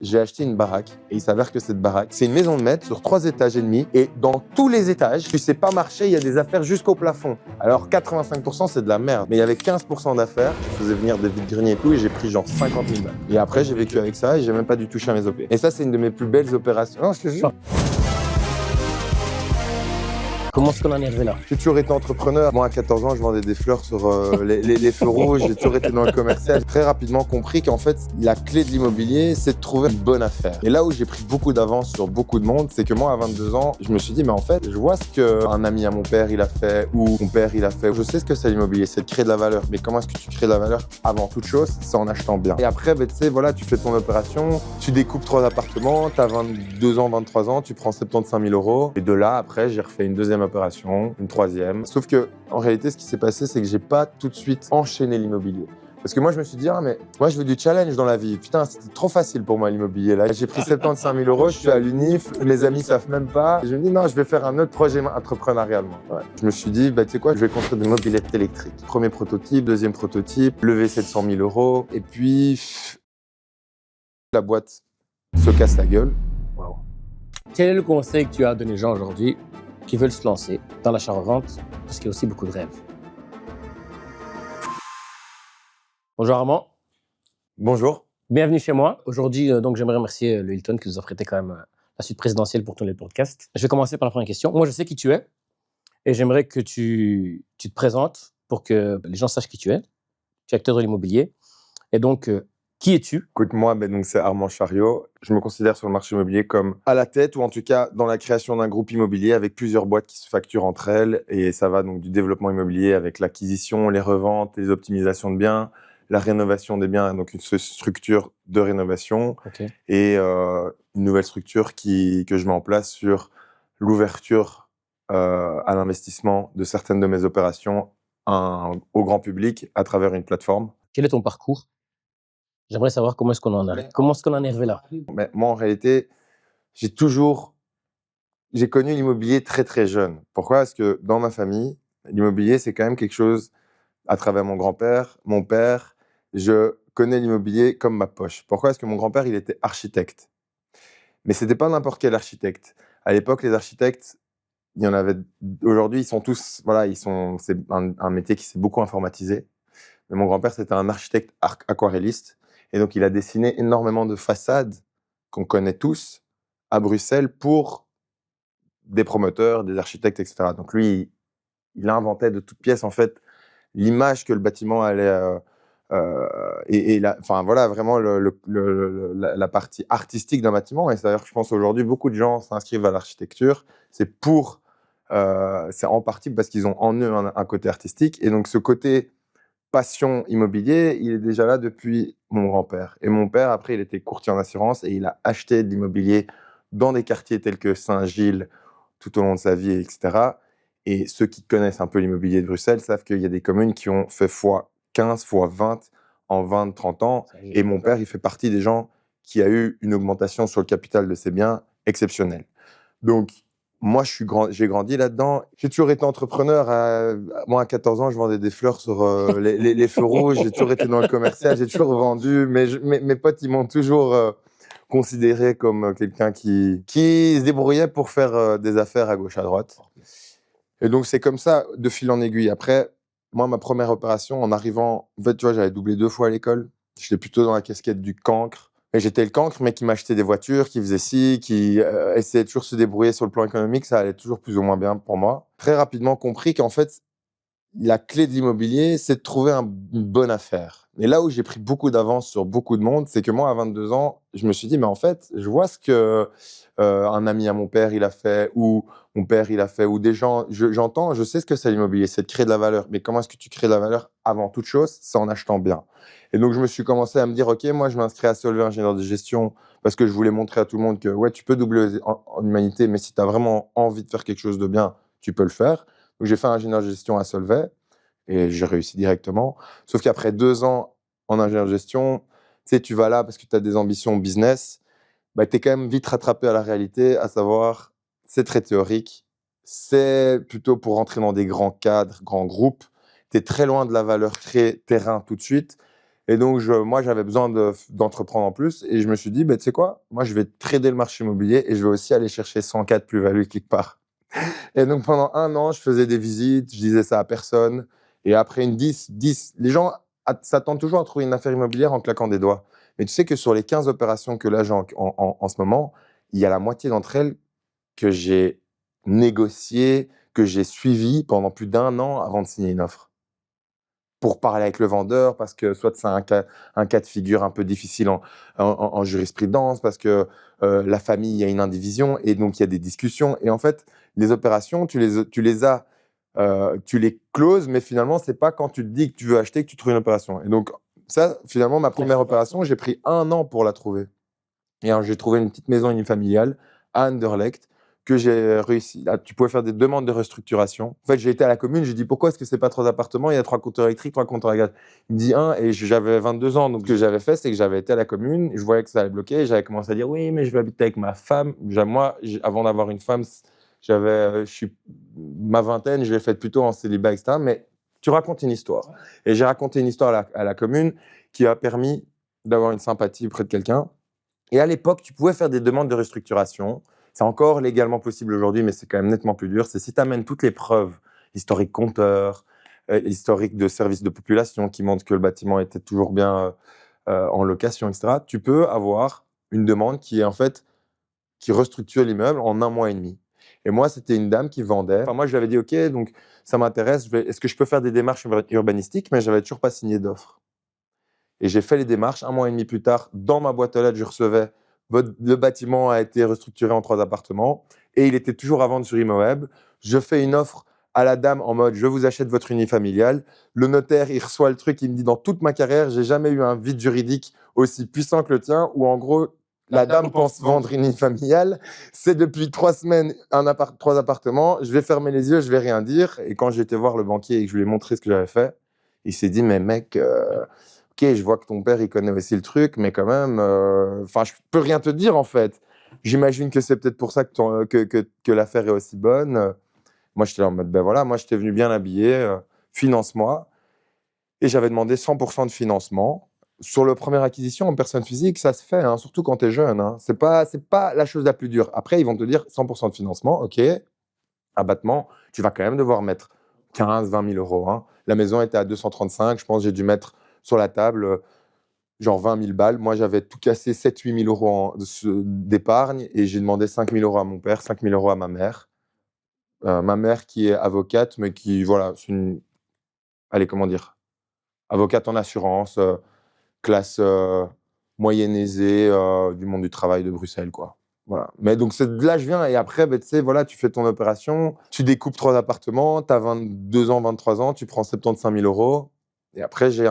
J'ai acheté une baraque et il s'avère que cette baraque, c'est une maison de maître sur 3 étages et demi et dans tous les étages, tu sais pas marcher, il y a des affaires jusqu'au plafond. Alors 85% c'est de la merde, mais il y avait 15% d'affaires, je faisais venir des vides-greniers et tout et j'ai pris genre 50 000 balles. Et après j'ai vécu avec ça et j'ai même pas dû toucher à mes OP. Et ça c'est une de mes plus belles opérations. Non, je te jure. Comment est-ce qu'on en est arrivé là? J'ai toujours été entrepreneur. Moi, à 14 ans, je vendais des fleurs sur les feux rouges. J'ai toujours été dans le commercial. J'ai très rapidement compris qu'en fait, la clé de l'immobilier, c'est de trouver une bonne affaire. Et là où j'ai pris beaucoup d'avance sur beaucoup de monde, c'est que moi, à 22 ans, je me suis dit, mais en fait, je vois ce qu'un ami à mon père, il a fait, ou mon père, il a fait. Je sais ce que c'est l'immobilier, c'est de créer de la valeur. Mais comment est-ce que tu crées de la valeur avant toute chose? C'est en achetant bien. Et après, tu sais, voilà, tu fais ton opération, tu découpes 3 appartements, tu as 22 ans, 23 ans, tu prends 75 000 euros. Et de là, après, j'ai refait une deuxième opération, une troisième. Sauf que, en réalité, ce qui s'est passé, c'est que j'ai pas tout de suite enchaîné l'immobilier. Parce que moi, je me suis dit, ah, mais moi, je veux du challenge dans la vie. Putain, c'était trop facile pour moi, l'immobilier. Là, j'ai pris 75 000 euros, je suis à l'UNIF, mes amis savent même pas. Et je me dis, non, je vais faire un autre projet entrepreneurial. Ouais. Je me suis dit, bah, tu sais quoi, je vais construire des mobylettes électriques. Premier prototype, deuxième prototype, lever 700 000 euros. Et puis, la boîte se casse la gueule. Wow. Quel est le conseil que tu as donné aux gens aujourd'hui qui veulent se lancer dans l'achat-revente, parce qu'il y a aussi beaucoup de rêves? Bonjour Armand. Bonjour. Bienvenue chez moi. Aujourd'hui, donc, j'aimerais remercier le Hilton qui nous a prêté quand même la suite présidentielle pour tourner le podcast. Je vais commencer par la première question. Moi, je sais qui tu es et j'aimerais que tu te présentes pour que les gens sachent qui tu es. Tu es acteur de l'immobilier. Et donc, qui es-tu? Écoute, moi, donc c'est Armand Chariot. Je me considère sur le marché immobilier comme à la tête, ou en tout cas dans la création d'un groupe immobilier avec plusieurs boîtes qui se facturent entre elles. Et ça va donc du développement immobilier avec l'acquisition, les reventes, les optimisations de biens, la rénovation des biens, donc une structure de rénovation. Okay. Et une nouvelle structure que je mets en place sur l'ouverture à l'investissement de certaines de mes opérations au grand public à travers une plateforme. Quel est ton parcours? J'aimerais savoir comment est-ce qu'on en est arrivé là. Mais moi, en réalité, j'ai connu l'immobilier très, très jeune. Pourquoi? Parce que dans ma famille, l'immobilier, c'est quand même quelque chose, à travers mon grand-père, mon père, je connais l'immobilier comme ma poche. Pourquoi? Parce que mon grand-père, il était architecte. Mais c'était pas n'importe quel architecte. À l'époque, les architectes, il y en avait. Aujourd'hui, ils sont tous. Voilà, c'est un métier qui s'est beaucoup informatisé. Mais mon grand-père, c'était un architecte aquarelliste. Et donc, il a dessiné énormément de façades qu'on connaît tous à Bruxelles pour des promoteurs, des architectes, etc. Donc, lui, il inventait de toutes pièces, en fait, l'image que le bâtiment allait... enfin, voilà, vraiment la partie artistique d'un bâtiment. Et c'est d'ailleurs que je pense aujourd'hui, beaucoup de gens s'inscrivent à l'architecture. C'est en partie parce qu'ils ont en eux un côté artistique. Et donc, ce côté passion immobilier, il est déjà là depuis mon grand-père. Et mon père, après, il était courtier en assurance et il a acheté de l'immobilier dans des quartiers tels que Saint-Gilles tout au long de sa vie, etc. Et ceux qui connaissent un peu l'immobilier de Bruxelles savent qu'il y a des communes qui ont fait x15, x20 en 20, 30 ans. Et mon père, il fait partie des gens qui a eu une augmentation sur le capital de ses biens exceptionnelle. Donc, moi, j'ai grandi là-dedans. J'ai toujours été entrepreneur. Moi, à 14 ans, je vendais des fleurs sur les feux rouges. J'ai toujours été dans le commercial. J'ai toujours vendu. Mes potes, ils m'ont toujours considéré comme quelqu'un qui se débrouillait pour faire des affaires à gauche, à droite. Et donc, c'est comme ça, de fil en aiguille. Après, moi, ma première opération, en arrivant... En fait, tu vois, j'avais doublé 2 fois à l'école. J'étais plutôt dans la casquette du cancre. Et j'étais le cancre, mais qui m'achetait des voitures, qui faisait ci, qui essayait toujours de se débrouiller sur le plan économique. Ça allait toujours plus ou moins bien pour moi. Très rapidement compris qu'en fait, la clé de l'immobilier, c'est de trouver une bonne affaire. Et là où j'ai pris beaucoup d'avance sur beaucoup de monde, c'est que moi, à 22 ans, je me suis dit, mais en fait, je vois ce que un ami à mon père, il a fait, ou mon père, il a fait, ou des gens, je sais ce que c'est l'immobilier, c'est de créer de la valeur. Mais comment est-ce que tu crées de la valeur avant toute chose? C'est en achetant bien. Et donc, je me suis commencé à me dire, OK, moi, je m'inscris à Solvay ingénieur de gestion parce que je voulais montrer à tout le monde que, ouais, tu peux doubler en humanité, mais si tu as vraiment envie de faire quelque chose de bien, tu peux le faire. Donc, j'ai fait ingénieur de gestion à Solvay et j'ai réussi directement. Sauf qu'après 2 ans en ingénieur de gestion, tu sais, tu vas là parce que tu as des ambitions business, bah, tu es quand même vite rattrapé à la réalité, à savoir, c'est très théorique, c'est plutôt pour rentrer dans des grands cadres, grands groupes, tu es très loin de la valeur créée terrain tout de suite. Et donc, moi, j'avais besoin d'entreprendre en plus. Et je me suis dit, bah, tu sais quoi, moi, je vais trader le marché immobilier et je vais aussi aller chercher 100K de plus-value quelque part. Et donc, pendant 1 an, je faisais des visites, je disais ça à personne. Et après une 10, les gens s'attendent toujours à trouver une affaire immobilière en claquant des doigts. Mais tu sais que sur les 15 opérations que là j'ai en ce moment, il y a la moitié d'entre elles que j'ai négociées, que j'ai suivies pendant plus d'1 an avant de signer une offre. Pour parler avec le vendeur, parce que soit c'est un cas de figure un peu difficile en jurisprudence, parce que la famille, il y a une indivision, et donc il y a des discussions. Et en fait, les opérations, tu les closes, mais finalement, c'est pas quand tu te dis que tu veux acheter que tu trouves une opération. Et donc, ça, finalement, ma première opération, j'ai pris 1 an pour la trouver. Et alors, j'ai trouvé une petite maison unifamiliale à Anderlecht que j'ai réussi. Là, tu pouvais faire des demandes de restructuration. En fait, j'ai été à la commune, j'ai dit pourquoi est-ce que c'est pas 3 appartements, il y a 3 compteurs électriques, 3 compteurs à gaz. Il me dit et j'avais 22 ans. Donc, ce que j'avais fait, c'est que j'avais été à la commune, je voyais que ça allait bloquer, et j'avais commencé à dire oui, mais je vais habiter avec ma femme. Moi, avant d'avoir une femme, ma vingtaine, je l'ai faite plutôt en célibat, etc. Mais tu racontes une histoire. Et j'ai raconté une histoire à la commune qui a permis d'avoir une sympathie auprès de quelqu'un. Et à l'époque, tu pouvais faire des demandes de restructuration. C'est encore légalement possible aujourd'hui, mais c'est quand même nettement plus dur. C'est si tu amènes toutes les preuves, historiques compteurs, historiques de services de population qui montrent que le bâtiment était toujours bien en location, etc. Tu peux avoir une demande qui est en fait qui restructure l'immeuble en 1 mois et demi. Et moi, c'était une dame qui vendait. Enfin, moi, je lui avais dit, OK, donc ça m'intéresse. Est-ce que je peux faire des démarches urbanistiques? Mais j'avais toujours pas signé d'offre. Et j'ai fait les démarches. 1 mois et demi plus tard, dans ma boîte aux lettres, je recevais le bâtiment a été restructuré en 3 appartements et il était toujours à vendre sur ImoWeb. Je fais une offre à la dame en mode je vous achète votre unifamilial. Le notaire, il reçoit le truc, il me dit dans toute ma carrière, j'ai jamais eu un vide juridique aussi puissant que le tien où en gros, la dame pense vendre une unifamiliale. C'est depuis 3 semaines 3 appartements. Je vais fermer les yeux, je vais rien dire. Et quand j'étais voir le banquier et que je lui ai montré ce que j'avais fait, il s'est dit mais mec, ok, je vois que ton père, il connaît aussi le truc, mais quand même, enfin, je peux rien te dire, en fait. J'imagine que c'est peut-être pour ça que l'affaire est aussi bonne. Moi, j'étais là en mode, ben voilà, moi, je t'ai venu bien habillé, finance-moi. Et j'avais demandé 100% de financement. Sur la première acquisition en personne physique, ça se fait, hein, surtout quand tu es jeune. Hein. C'est pas la chose la plus dure. Après, ils vont te dire 100% de financement, ok, abattement, tu vas quand même devoir mettre 15, 20 000 euros. Hein. La maison était à 235, je pense que j'ai dû mettre sur la table genre 20 000 balles. Moi, j'avais tout cassé 7-8 000 euros d'épargne et j'ai demandé 5 000 euros à mon père, 5 000 euros à ma mère. Ma mère qui est avocate, mais qui, voilà, allez, comment dire, avocate en assurance, classe moyenne aisée du monde du travail de Bruxelles, quoi. Voilà. Mais donc, c'est de là je viens. Et après, ben, tu sais, voilà, tu fais ton opération, tu découpes 3 appartements, tu as 22 ans, 23 ans, tu prends 75 000 euros. Et après, j'ai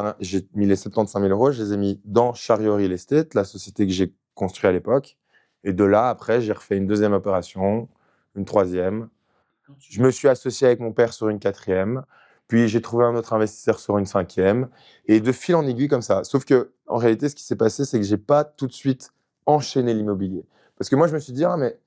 mis les 75 000 euros, je les ai mis dans Chariot Real Estate, la société que j'ai construite à l'époque. Et de là, après, j'ai refait une deuxième opération, une troisième. Je me suis associé avec mon père sur une quatrième. Puis j'ai trouvé un autre investisseur sur une cinquième. Et de fil en aiguille comme ça. Sauf que, en réalité, ce qui s'est passé, c'est que j'ai pas tout de suite enchaîné l'immobilier. Parce que moi, je me suis dit, ah, mais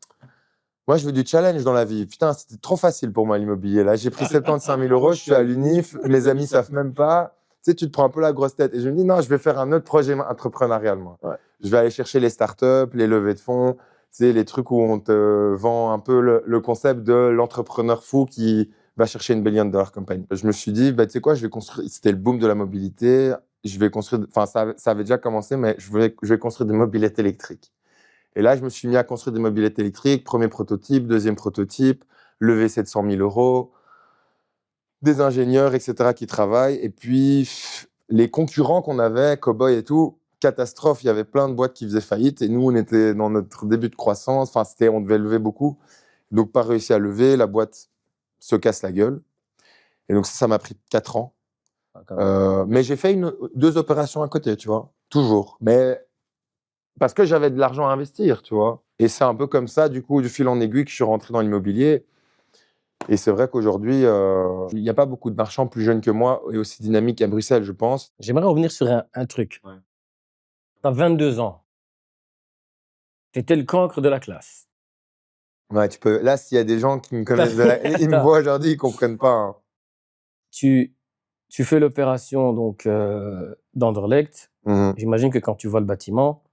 moi, je veux du challenge dans la vie. Putain, c'était trop facile pour moi, l'immobilier. Là, j'ai pris 75 000 euros, je suis à l'UNIF, mes amis savent même pas. Tu sais, tu te prends un peu la grosse tête. Et je me dis, non, je vais faire un autre projet entrepreneurial, moi. Ouais. Je vais aller chercher les startups, les levées de fonds, tu sais, les trucs où on te vend un peu le concept de l'entrepreneur fou qui va chercher une billion dollar company. Je me suis dit, bah, tu sais quoi, je vais construire. C'était le boom de la mobilité. Je vais construire. Enfin, ça avait déjà commencé, mais je vais construire des mobylettes électriques. Et là, je me suis mis à construire des mobylettes électriques, premier prototype, deuxième prototype, levé 700 000 euros, des ingénieurs, etc., qui travaillent. Et puis, les concurrents qu'on avait, Cowboy et tout, catastrophe. Il y avait plein de boîtes qui faisaient faillite. Et nous, on était dans notre début de croissance. Enfin, on devait lever beaucoup. Donc, pas réussi à lever. La boîte se casse la gueule. Et donc, ça m'a pris 4 ans. Mais j'ai fait 2 opérations à côté, tu vois, toujours. Mais parce que j'avais de l'argent à investir, tu vois. Et c'est un peu comme ça, du coup, du fil en aiguille, que je suis rentré dans l'immobilier. Et c'est vrai qu'aujourd'hui, il n'y a pas beaucoup de marchands plus jeunes que moi et aussi dynamiques à Bruxelles, je pense. J'aimerais revenir sur un truc. Ouais. Tu as 22 ans. Tu étais le cancre de la classe. Ouais, tu peux. Là, s'il y a des gens qui me connaissent, ils me voient aujourd'hui, ils comprennent pas. Hein. Tu fais l'opération donc d'Anderlecht. Mhm. J'imagine que quand tu vois le bâtiment,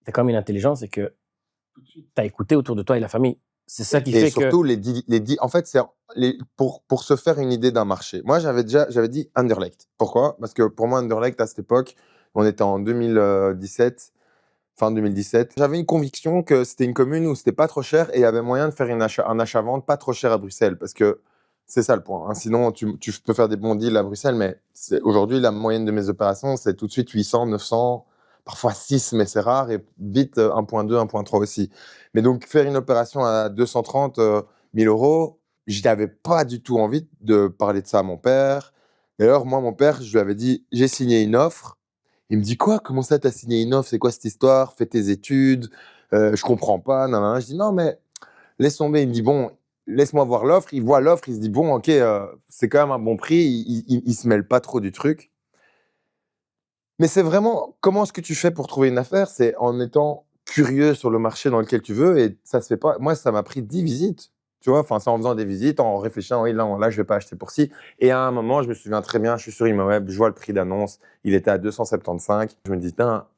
tu as quand même une intelligence et que tu as écouté autour de toi et la famille. C'est ça qui Et fait que. surtout, en fait, pour se faire une idée d'un marché. Moi, j'avais dit Anderlecht. Pourquoi? Parce que pour moi, Anderlecht, à cette époque, on était en 2017, fin 2017. J'avais une conviction que c'était une commune où c'était pas trop cher et il y avait moyen de faire un achat-vente pas trop cher à Bruxelles. Parce que c'est ça le point, hein. Sinon, tu peux faire des bons deals à Bruxelles, mais aujourd'hui, la moyenne de mes opérations, c'est tout de suite 800, 900, parfois 6, mais c'est rare, et vite 1,2, 1,3 aussi. Mais donc, faire une opération à 230 000 euros, je n'avais pas du tout envie de parler de ça à mon père. D'ailleurs, moi, mon père, je lui avais dit, j'ai signé une offre. Il me dit quoi? Comment ça, t'as signé une offre? C'est quoi cette histoire? Fais tes études. Je comprends pas. Nan, nan, nan. Je dis non, mais laisse tomber. Il me dit bon, laisse-moi voir l'offre. Il voit l'offre. Il se dit bon, ok, c'est quand même un bon prix. Il se mêle pas trop du truc. Mais c'est vraiment comment est-ce que tu fais pour trouver une affaire? C'est en étant curieux sur le marché dans lequel tu veux et ça se fait pas. Moi, ça m'a pris 10 visites. Tu vois, enfin, c'est en faisant des visites, en réfléchissant, oui, là, je vais pas acheter pour ci. Et à un moment, je me souviens très bien, je suis sur Imaweb, je vois le prix d'annonce, il était à 275. Je me dis, putain,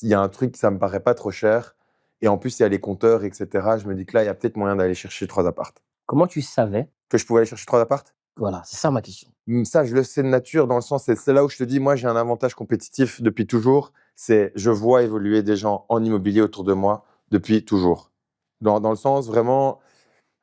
il y a un truc, ça me paraît pas trop cher. Et en plus, il y a les compteurs, etc. Je me dis que là, il y a peut-être moyen d'aller chercher 3 appartes. Comment tu savais? Que je pouvais aller chercher 3 appartes? Voilà, c'est ça ma question. Ça, je le sais de nature, dans le sens, c'est là où je te dis, moi, j'ai un avantage compétitif depuis toujours. C'est je vois évoluer des gens en immobilier autour de moi depuis toujours. Dans le sens, vraiment,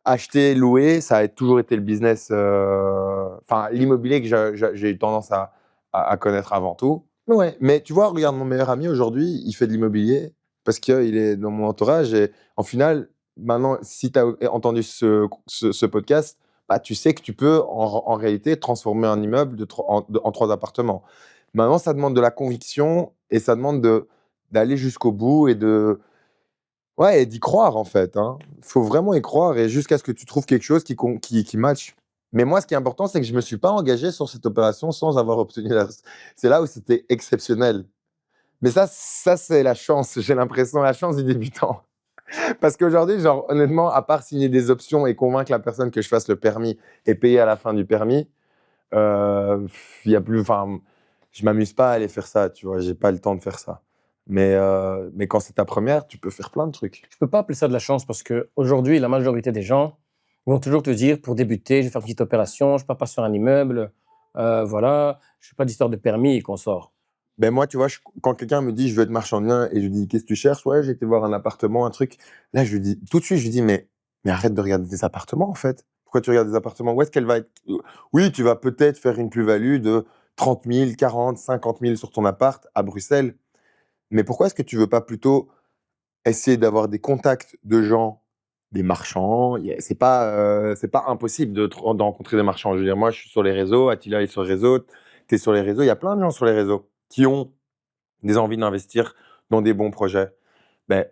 acheter, louer, ça a toujours été le business, enfin, l'immobilier que j'ai eu tendance à connaître avant tout. Ouais, mais tu vois, regarde mon meilleur ami aujourd'hui, il fait de l'immobilier parce qu'il est dans mon entourage et en final, maintenant, si tu as entendu ce podcast, bah, tu sais que tu peux en réalité transformer un immeuble en 3 appartements. Maintenant, ça demande de la conviction et ça demande d'aller jusqu'au bout et ouais, et d'y croire en fait, hein. Faut vraiment y croire et jusqu'à ce que tu trouves quelque chose qui match. Mais moi, ce qui est important, c'est que je me suis pas engagé sur cette opération sans avoir obtenu la. C'est là où c'était exceptionnel. Mais ça c'est la chance, j'ai l'impression, la chance du débutant. Parce qu'aujourd'hui, genre, honnêtement, à part signer des options et convaincre la personne que je fasse le permis et payer à la fin du permis, il y a plus, enfin, je m'amuse pas à aller faire ça, tu vois, j'ai pas le temps de faire ça. Mais quand c'est ta première, tu peux faire plein de trucs. Je peux pas appeler ça de la chance parce qu'aujourd'hui, la majorité des gens vont toujours te dire, pour débuter, je vais faire une petite opération, je pars pas sur un immeuble, voilà, je fais pas d'histoire de permis et qu'on sort. Ben moi, tu vois, quand quelqu'un me dit je veux être marchand de biens et je lui dis qu'est-ce que tu cherches? Ouais, j'ai été voir un appartement, un truc. Là, je lui dis tout de suite, je lui dis mais arrête de regarder des appartements en fait. Pourquoi tu regardes des appartements? Où est-ce qu'elle va être? Oui, tu vas peut-être faire une plus-value de 30 000, 40, 50 000 sur ton appart à Bruxelles. Mais pourquoi est-ce que tu veux pas plutôt essayer d'avoir des contacts de gens, des marchands? C'est pas impossible de rencontrer des marchands. Je veux dire, moi, je suis sur les réseaux, Attila est sur les réseaux, tu es sur les réseaux. Il y a plein de gens sur les réseaux qui ont des envies d'investir dans des bons projets. Ben,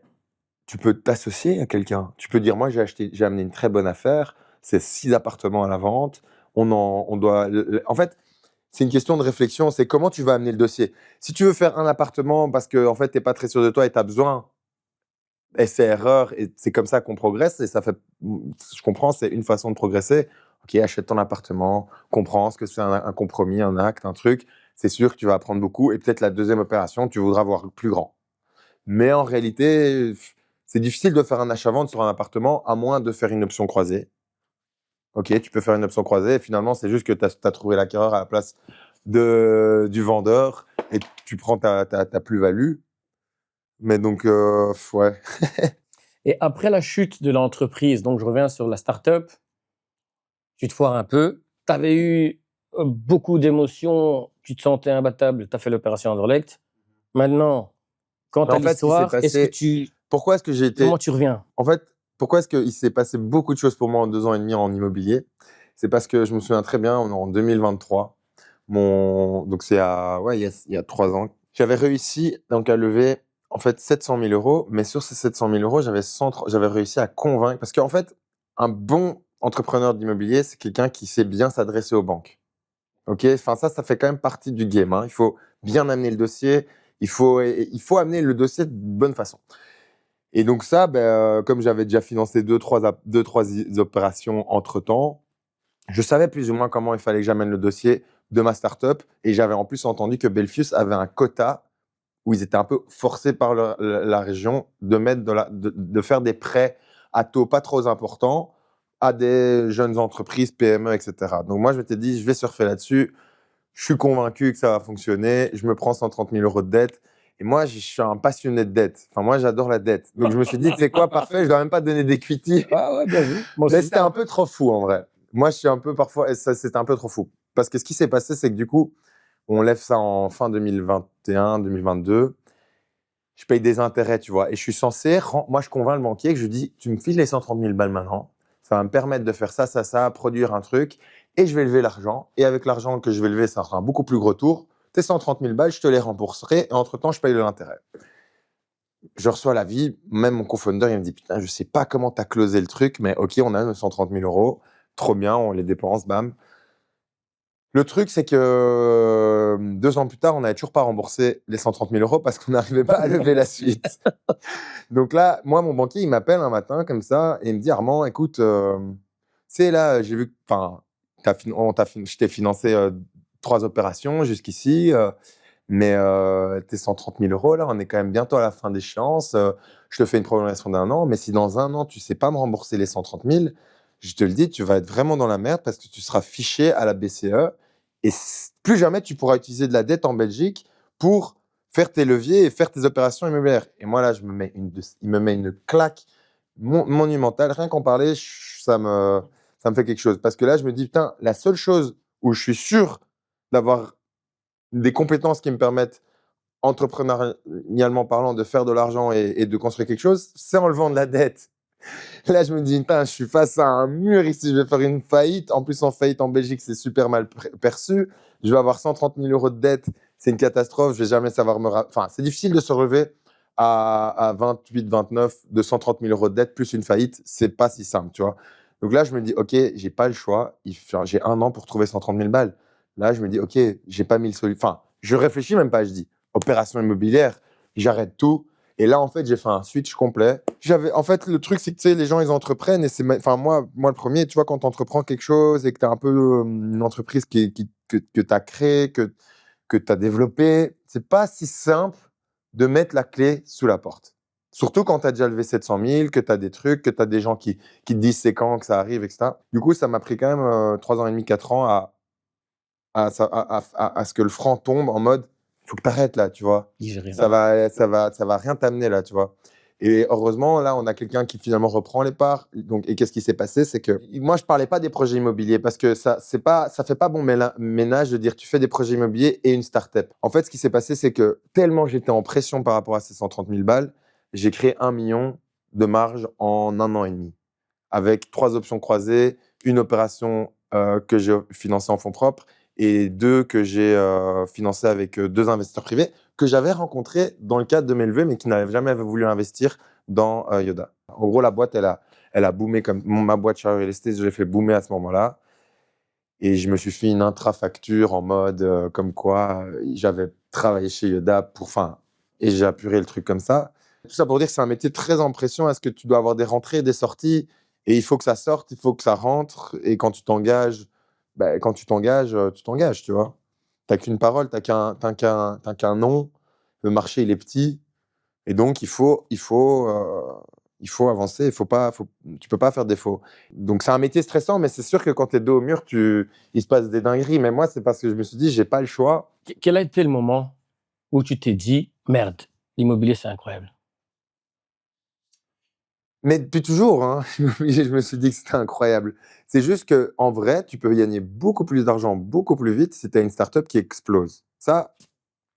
tu peux t'associer à quelqu'un. Tu peux dire, moi, j'ai amené une très bonne affaire, c'est 6 appartements à la vente, on doit. En fait, c'est une question de réflexion, c'est comment tu vas amener le dossier. Si tu veux faire un appartement parce que en fait, tu n'es pas très sûr de toi et tu as besoin, essai-erreur, et c'est comme ça qu'on progresse, et ça fait, je comprends, c'est une façon de progresser. Ok, achète ton appartement, comprends ce que c'est un compromis, un acte, un truc. C'est sûr que tu vas apprendre beaucoup, et peut-être la deuxième opération, tu voudras voir plus grand. Mais en réalité, c'est difficile de faire un achat-vente sur un appartement, à moins de faire une option croisée. Ok, tu peux faire une option croisée, et finalement, c'est juste que tu as trouvé l'acquéreur à la place du vendeur, et tu prends ta plus-value. Mais donc, ouais. Et après la chute de l'entreprise, donc je reviens sur la start-up, tu te foires un peu, tu avais eu beaucoup d'émotions, tu te sentais imbattable, tu as fait l'opération Anderlecht. Maintenant, quant Mais à en fait, ce qui s'est l'histoire, passé, pourquoi est-ce que j'ai été. comment tu reviens? En fait, pourquoi est-ce qu'il s'est passé beaucoup de choses pour moi en 2 ans et demi en immobilier? C'est parce que je me souviens très bien, on est en 2023. Donc, ouais, il y a 3 ans. J'avais réussi donc, à lever en fait 700 000 euros, mais sur ces 700 000 euros, j'avais réussi à convaincre. Parce qu'en fait, un bon entrepreneur d'immobilier, c'est quelqu'un qui sait bien s'adresser aux banques. Ok, enfin, ça fait quand même partie du game, hein. Il faut bien amener le dossier, il faut amener le dossier de bonne façon. Et donc ça, comme j'avais déjà financé deux, trois opérations entre-temps, je savais plus ou moins comment il fallait que j'amène le dossier de ma startup. Et j'avais en plus entendu que Belfius avait un quota où ils étaient un peu forcés par la région de mettre de faire des prêts à taux pas trop importants à des jeunes entreprises, PME, etc. Donc moi, je m'étais dit, je vais surfer là-dessus. Je suis convaincu que ça va fonctionner. Je me prends 130 000 euros de dette. Et moi, je suis un passionné de dette. Enfin, moi, j'adore la dette. Donc, je me suis dit, c'est quoi, parfait, je ne dois même pas donner d'equity. Ah ouais, bien vu. Moi Mais aussi. c'était un peu trop fou, en vrai. Moi, je suis un peu parfois, et ça, c'était un peu trop fou. Parce que ce qui s'est passé, c'est que du coup, on lève ça en fin 2021, 2022. Je paye des intérêts, tu vois. Et je suis censé, moi, je convainc le banquier que je dis, tu me files les 130 000 balles maintenant. Ça va me permettre de faire ça, produire un truc. Et je vais lever l'argent. Et avec l'argent que je vais lever, ça sera un beaucoup plus gros tour. Tes 130 000 balles, je te les rembourserai. Et entre-temps, je paye de l'intérêt. Je reçois l'avis. Même mon co-founder, il me dit, putain, je sais pas comment tu as closé le truc, mais OK, on a nos 130 000 euros. Trop bien, on les dépense, bam. Le truc, c'est que 2 ans plus tard, on n'avait toujours pas remboursé les 130 000 euros parce qu'on n'arrivait pas à lever la suite. Donc là, moi, mon banquier, il m'appelle un matin comme ça et il me dit, Armand, écoute, tu sais, là, j'ai vu que, enfin, je t'ai financé 3 opérations jusqu'ici, mais tes 130 000 euros, là, on est quand même bientôt à la fin d'échéance. Je te fais une prolongation d'1 an, mais si dans 1 an, tu sais pas me rembourser les 130 000, je te le dis, tu vas être vraiment dans la merde parce que tu seras fiché à la BCE et plus jamais tu pourras utiliser de la dette en Belgique pour faire tes leviers et faire tes opérations immobilières. Et moi, là, il me met une claque monumentale. Rien qu'en parler, ça me fait quelque chose. Parce que là, je me dis, putain, la seule chose où je suis sûr d'avoir des compétences qui me permettent, entrepreneurialement parlant, de faire de l'argent et de construire quelque chose, c'est en levant de la dette. Là, je me dis, putain, je suis face à un mur ici, je vais faire une faillite. En plus, en faillite en Belgique, c'est super mal perçu. Je vais avoir 130 000 euros de dette, c'est une catastrophe. Je vais jamais savoir Enfin, c'est difficile de se relever à 28, 29 de 130 000 euros de dette plus une faillite. C'est pas si simple, tu vois. Donc là, je me dis, OK, j'ai pas le choix. J'ai 1 an pour trouver 130 000 balles. Là, je me dis, OK, j'ai pas mis le solution. Enfin, je réfléchis même pas, je dis, opération immobilière, j'arrête tout. Et là, en fait, j'ai fait un switch complet. En fait, le truc, c'est que, tu sais, les gens, ils entreprennent. Et enfin, moi, le premier, tu vois, quand tu entreprends quelque chose et que tu as un peu une entreprise que tu as créée, que tu as développée, c'est pas si simple de mettre la clé sous la porte. Surtout quand tu as déjà levé 700 000, que tu as des trucs, que tu as des gens qui te disent c'est quand que ça arrive, etc. Du coup, ça m'a pris quand même 3 ans et demi, 4 ans à ce que le franc tombe en mode, il faut que tu arrêtes là, tu vois. Ça va rien t'amener là, tu vois. Et heureusement, là, on a quelqu'un qui finalement reprend les parts. Donc, et qu'est-ce qui s'est passé? C'est que moi, je parlais pas des projets immobiliers parce que ça fait pas bon ménage de dire tu fais des projets immobiliers et une start-up. En fait, ce qui s'est passé, c'est que tellement j'étais en pression par rapport à ces 130 000 balles, j'ai créé 1 million de marge en 1 an et demi avec 3 options croisées, une opération que j'ai financée en fonds propres et 2 que j'ai financées avec 2 investisseurs privés que j'avais rencontrés dans le cadre de mes levées, mais qui n'avaient jamais voulu investir dans Yoda. En gros, la boîte, elle a boomé comme ma boîte Share Real Estate, je l'ai fait boomer à ce moment-là. Et je me suis fait une intra-facture en mode comme quoi j'avais travaillé chez Yoda et j'ai apuré le truc comme ça. Tout ça pour dire que c'est un métier très en pression. Est-ce que tu dois avoir des rentrées, des sorties? Et il faut que ça sorte, il faut que ça rentre. Et quand tu t'engages, tu t'engages, tu vois. T'as qu'une parole, t'as qu'un nom. Le marché, il est petit. Et donc, il faut avancer. Tu peux pas faire défaut. Donc, c'est un métier stressant, mais c'est sûr que quand tu es dos au mur, il se passe des dingueries. Mais moi, c'est parce que je me suis dit, j'ai pas le choix. Quel a été le moment où tu t'es dit, merde, l'immobilier, c'est incroyable? Mais depuis toujours, hein, je me suis dit que c'était incroyable. C'est juste que en vrai, tu peux gagner beaucoup plus d'argent, beaucoup plus vite si tu as une startup qui explose. Ça,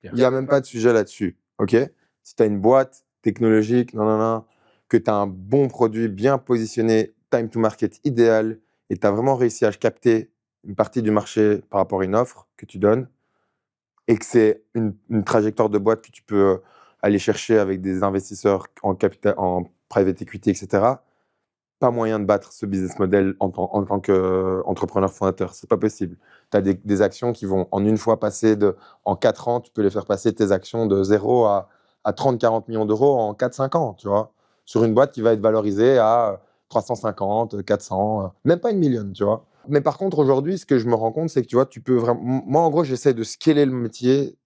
il n'y a même pas de sujet là-dessus. OK? Si tu as une boîte technologique, non, non, non, que tu as un bon produit bien positionné, time to market idéal, et tu as vraiment réussi à capter une partie du marché par rapport à une offre que tu donnes, et que c'est une trajectoire de boîte que tu peux aller chercher avec des investisseurs en capital, en private equity, etc., pas moyen de battre ce business model en tant qu'entrepreneur fondateur. C'est pas possible. Tu as des actions qui vont en une fois passer en 4 ans, tu peux les faire passer tes actions de 0 à 30-40 millions d'euros en 4-5 ans, tu vois. Sur une boîte qui va être valorisée à 350, 400, même pas 1 million, tu vois. Mais par contre, aujourd'hui, ce que je me rends compte, c'est que tu vois, tu peux vraiment. Moi, en gros, j'essaie de scaler le métier.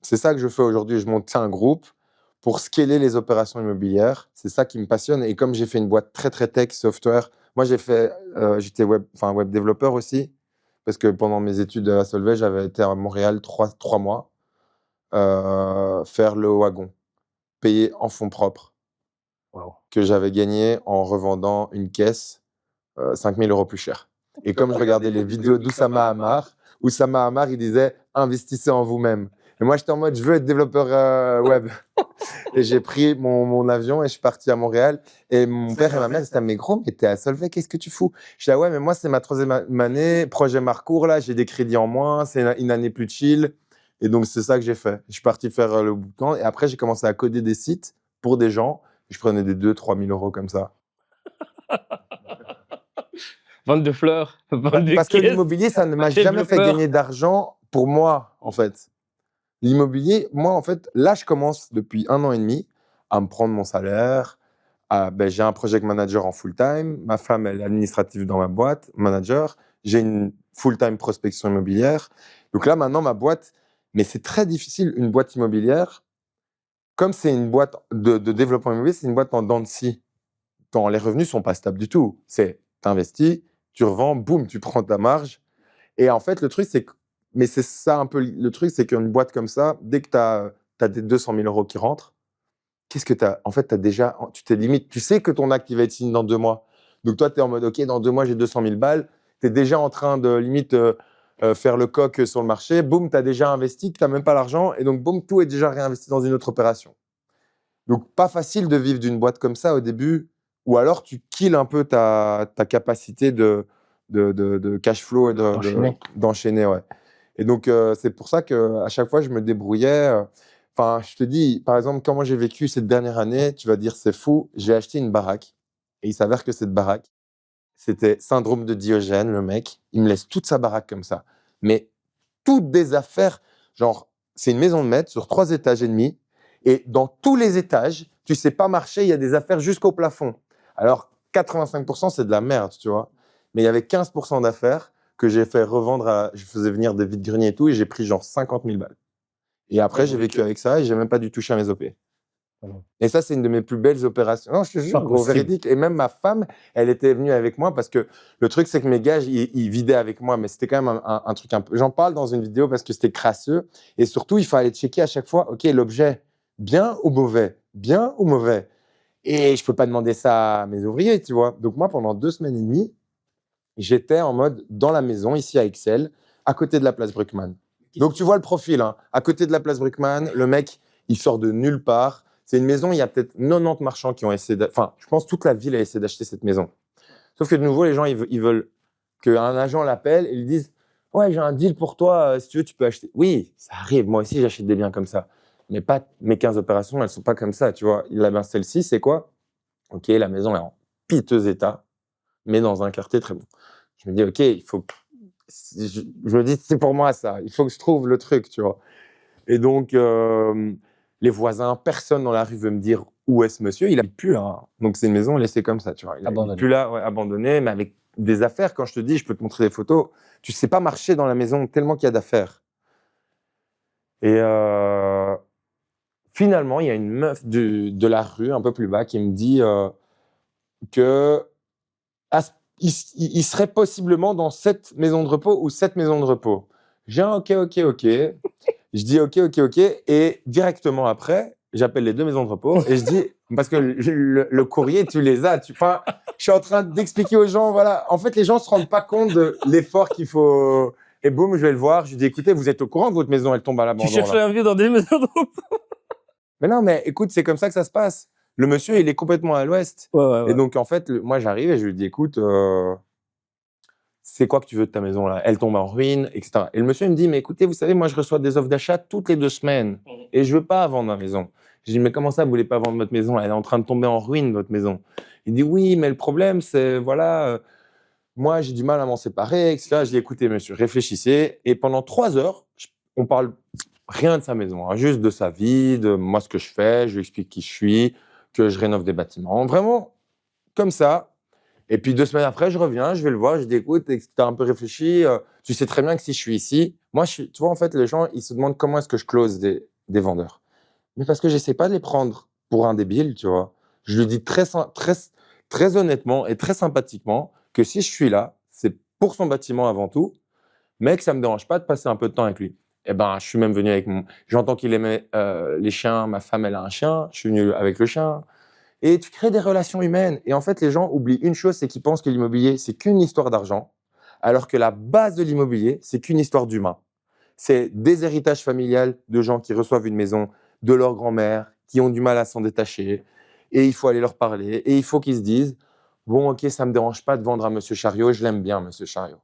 C'est ça que je fais aujourd'hui. Je monte un groupe pour scaler les opérations immobilières. C'est ça qui me passionne. Et comme j'ai fait une boîte très, très tech, software, moi, j'étais web développeur aussi. Parce que pendant mes études à Solvay, j'avais été à Montréal 3 mois faire le wagon, payé en fonds propres, Wow. que j'avais gagné en revendant une caisse 5 000 € plus cher. Et comme je regardais les vidéos d'Oussama Hamar, il disait « Investissez en vous-même ». Et moi, j'étais en mode « Je veux être développeur web ». Et j'ai pris mon avion et je suis parti à Montréal. Et mon père et ma mère disaient « Mais gros, mais t'es à Solvay, qu'est-ce que tu fous ?» Je dis « Ah ouais, mais moi, c'est ma 3e année, projet Marcours, là, j'ai des crédits en moins, c'est une année plus chill. » Et donc, c'est ça que j'ai fait. Je suis parti faire le bootcamp et après, j'ai commencé à coder des sites pour des gens. Je prenais des 2 000 à 3 000 € comme ça. Vente de fleurs, vente de Parce que caisses. l'immobilier, ça ne m'a jamais fait gagner d'argent pour moi, en fait. L'immobilier, moi, en fait, là, je commence depuis 1 an et demi à me prendre mon salaire. J'ai un project manager en full-time. Ma femme, elle est administrative dans ma boîte, manager. J'ai une full-time prospection immobilière. Donc là, maintenant, ma boîte, mais c'est très difficile, une boîte immobilière. Comme c'est une boîte de développement immobilier, c'est une boîte en dents de scie. Les revenus sont pas stables du tout. C'est, t'investis, tu revends, boum, tu prends ta marge. Et en fait, le truc, c'est que, mais c'est ça un peu le truc, c'est qu'une boîte comme ça, dès que tu as des 200 000 € qui rentrent, qu'est-ce que tu as? En fait, tu as déjà, tu t'es limite, tu sais que ton acte il va être signé dans 2 mois. Donc toi, tu es en mode, OK, dans 2 mois, j'ai 200 000 balles. Tu es déjà en train de limite faire le coq sur le marché. Boum, tu as déjà investi, tu n'as même pas l'argent. Et donc, boum, tout est déjà réinvesti dans une autre opération. Donc, pas facile de vivre d'une boîte comme ça au début. Ou alors, tu kills un peu ta capacité de cash flow et d'enchaîner. Ouais. Et donc, c'est pour ça qu'à chaque fois, je me débrouillais. Enfin, je te dis, par exemple, comment j'ai vécu cette dernière année, tu vas dire, c'est fou. J'ai acheté une baraque. Et il s'avère que cette baraque, c'était syndrome de Diogène, le mec. Il me laisse toute sa baraque comme ça. Mais toutes des affaires, genre, c'est une maison de maître sur 3 étages et demi. Et dans tous les étages, tu sais pas marcher, il y a des affaires jusqu'au plafond. Alors, 85%, c'est de la merde, tu vois. Mais il y avait 15% d'affaires que j'ai fait revendre je faisais venir des vides-greniers et tout, et j'ai pris genre 50 000 balles. Et après, j'ai vécu avec ça et j'ai même pas dû toucher à mes OP. Et ça, c'est une de mes plus belles opérations. Non, je te jure, gros, véridique. Et même ma femme, elle était venue avec moi parce que le truc, c'est que mes gars, ils vidaient avec moi, mais c'était quand même un truc un peu. J'en parle dans une vidéo parce que c'était crasseux. Et surtout, il fallait checker à chaque fois, OK, l'objet, bien ou mauvais? Bien ou mauvais? Et je peux pas demander ça à mes ouvriers, tu vois. Donc, moi, pendant 2 semaines et demie, j'étais en mode dans la maison, ici à Excel, à côté de la place Bruckmann. Donc, tu vois le profil, hein. À côté de la place Bruckmann, le mec, il sort de nulle part. C'est une maison, il y a peut-être 90 marchands qui ont essayé enfin, je pense toute la ville a essayé d'acheter cette maison. Sauf que de nouveau, les gens, ils veulent qu'un agent l'appelle et lui dise « Ouais, j'ai un deal pour toi, si tu veux, tu peux acheter. » Oui, ça arrive. Moi aussi, j'achète des biens comme ça. Mais pas mes 15 opérations, elles sont pas comme ça, tu vois. Celle-ci, c'est quoi? OK, la maison est en piteux état, mais dans un quartier très bon. Je me dis, OK, il faut. Je me dis, c'est pour moi ça. Il faut que je trouve le truc, tu vois. Et donc, les voisins, personne dans la rue veut me dire où est ce monsieur. Il habite plus là. Hein. Donc, c'est une maison laissée comme ça, tu vois. Il habite plus là, ouais, abandonné, mais avec des affaires. Quand je te dis, je peux te montrer des photos. Tu sais pas marcher dans la maison tellement qu'il y a d'affaires. Et finalement, il y a une meuf de la rue, un peu plus bas, qui me dit que il serait possiblement dans cette maison de repos ou cette maison de repos. J'ai un OK. Je dis OK. Et directement après, j'appelle les 2 maisons de repos et je dis, parce que le courrier, tu les as. Enfin, je suis en train d'expliquer aux gens, voilà. En fait, les gens se rendent pas compte de l'effort qu'il faut. Et boum, je vais le voir. Je lui dis, écoutez, vous êtes au courant que votre maison, elle tombe à l'abandon. Tu cherches un vieux dans des maisons de repos. Mais non, mais écoute, c'est comme ça que ça se passe. Le monsieur, il est complètement à l'ouest. Ouais. Et donc, en fait, moi, j'arrive et je lui dis, écoute, c'est quoi que tu veux de ta maison là? Elle tombe en ruine, etc. Et le monsieur il me dit, mais écoutez, vous savez, moi je reçois des offres d'achat toutes les 2 semaines et je veux pas vendre ma maison. Je dis, mais comment ça, vous voulez pas vendre votre maison? Elle est en train de tomber en ruine, votre maison. Il dit, oui, mais le problème, c'est, voilà, moi j'ai du mal à m'en séparer, etc. Je dis, écoutez, monsieur, réfléchissez. Et pendant 3 heures, on parle rien de sa maison, hein, juste de sa vie, de moi ce que je fais, je lui explique qui je suis, que je rénove des bâtiments. Vraiment, comme ça. Et puis 2 semaines après, je reviens, je vais le voir, je dis écoute, tu as un peu réfléchi, tu sais très bien que si je suis ici, moi, tu vois, en fait, les gens, ils se demandent comment est-ce que je close des vendeurs. Mais parce que j'essaie pas de les prendre pour un débile, tu vois. Je lui dis très honnêtement et très sympathiquement que si je suis là, c'est pour son bâtiment avant tout, mais que ça me dérange pas de passer un peu de temps avec lui. Et ben, je suis même venu avec mon. J'entends qu'il aimait les chiens. Ma femme, elle a un chien. Je suis venu avec le chien. Et tu crées des relations humaines. Et en fait, les gens oublient une chose, c'est qu'ils pensent que l'immobilier, c'est qu'une histoire d'argent, alors que la base de l'immobilier, c'est qu'une histoire d'humain. C'est des héritages familiales de gens qui reçoivent une maison de leur grand-mère, qui ont du mal à s'en détacher. Et il faut aller leur parler. Et il faut qu'ils se disent, bon, ok, ça me dérange pas de vendre à Monsieur Chariot, je l'aime bien, Monsieur Chariot.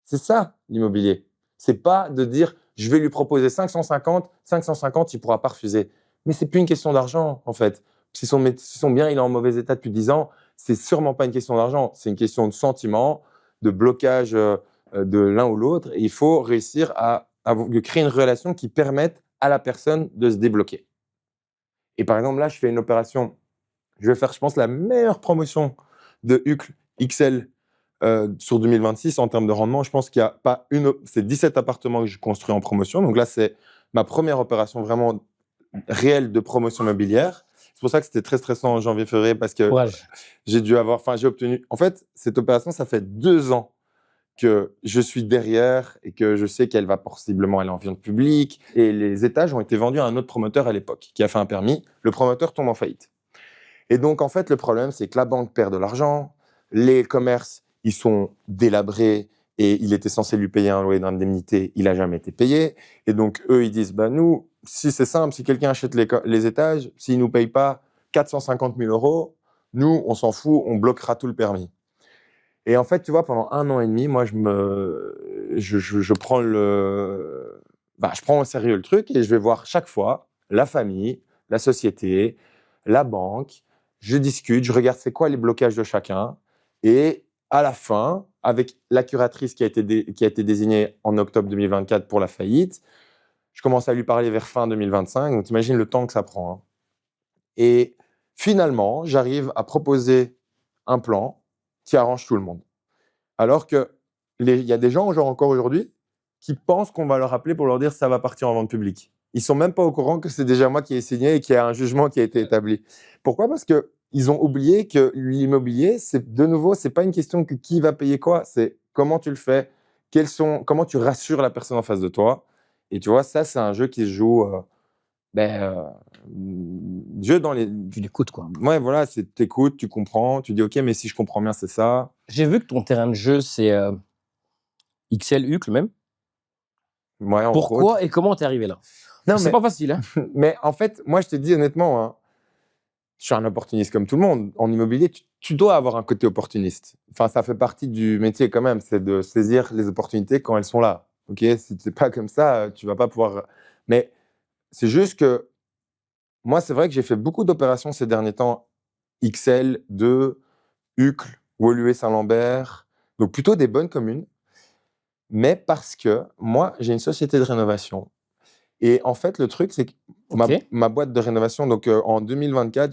C'est ça, l'immobilier. C'est pas de dire, je vais lui proposer 550, il pourra pas refuser. Mais c'est plus une question d'argent, en fait. Si son bien, il est en mauvais état depuis 10 ans, c'est sûrement pas une question d'argent. C'est une question de sentiment, de blocage de l'un ou l'autre. Et il faut réussir à créer une relation qui permette à la personne de se débloquer. Et par exemple, là, je fais une opération. Je vais faire, je pense, la meilleure promotion de Hucle XL sur 2026 en termes de rendement. Je pense qu'il n'y a pas c'est 17 appartements que je construis en promotion. Donc là, c'est ma première opération vraiment réelle de promotion immobilière. C'est pour ça que c'était très stressant en janvier-février parce que Courage. j'ai obtenu. En fait, cette opération, ça fait 2 ans que je suis derrière et que je sais qu'elle va possiblement aller en vente publique. Et les étages ont été vendus à un autre promoteur à l'époque qui a fait un permis. Le promoteur tombe en faillite. Et donc, en fait, le problème, c'est que la banque perd de l'argent, les commerces, ils sont délabrés et il était censé lui payer un loyer d'indemnité, il n'a jamais été payé. Et donc, eux, ils disent, bah, nous, si c'est simple, si quelqu'un achète les étages, s'il ne nous paye pas 450 000 euros, nous, on s'en fout, on bloquera tout le permis. Et en fait, tu vois, pendant 1 an et demi, moi, je prends je prends au sérieux le truc et je vais voir chaque fois la famille, la société, la banque. Je discute, je regarde c'est quoi les blocages de chacun. Et à la fin, avec la curatrice qui a été désignée en octobre 2024 pour la faillite, je commence à lui parler vers fin 2025. Donc, t'imagines le temps que ça prend, hein. Et finalement, j'arrive à proposer un plan qui arrange tout le monde. Alors que il y a des gens, genre encore aujourd'hui, qui pensent qu'on va leur appeler pour leur dire ça va partir en vente publique. Ils sont même pas au courant que c'est déjà moi qui ai signé et qu'il y a un jugement qui a été établi. Pourquoi ? Parce que ils ont oublié que l'immobilier, c'est pas une question de qui va payer quoi, c'est comment tu le fais, comment tu rassures la personne en face de toi. Et tu vois, ça, c'est un jeu qui se joue, jeu dans les. Tu l'écoutes, quoi. Ouais, voilà, c'est t'écoutes, tu comprends, tu dis ok, mais si je comprends bien, c'est ça. J'ai vu que ton terrain de jeu, c'est XL Hucle même. Ouais, entre Pourquoi autres. et comment t'es arrivé là? Non, C'est pas facile, hein? mais en fait, moi, je te dis honnêtement, hein, je suis un opportuniste comme tout le monde. En immobilier, tu dois avoir un côté opportuniste. Enfin, ça fait partie du métier quand même, c'est de saisir les opportunités quand elles sont là. Ok, si c'est pas comme ça, tu vas pas pouvoir. Mais c'est juste que moi, c'est vrai que j'ai fait beaucoup d'opérations ces derniers temps. XL, 2, Uccle, Woluwe-Saint-Lambert, donc plutôt des bonnes communes. Mais parce que moi, j'ai une société de rénovation. Et en fait, le truc, c'est que Ok. ma boîte de rénovation, donc en 2024,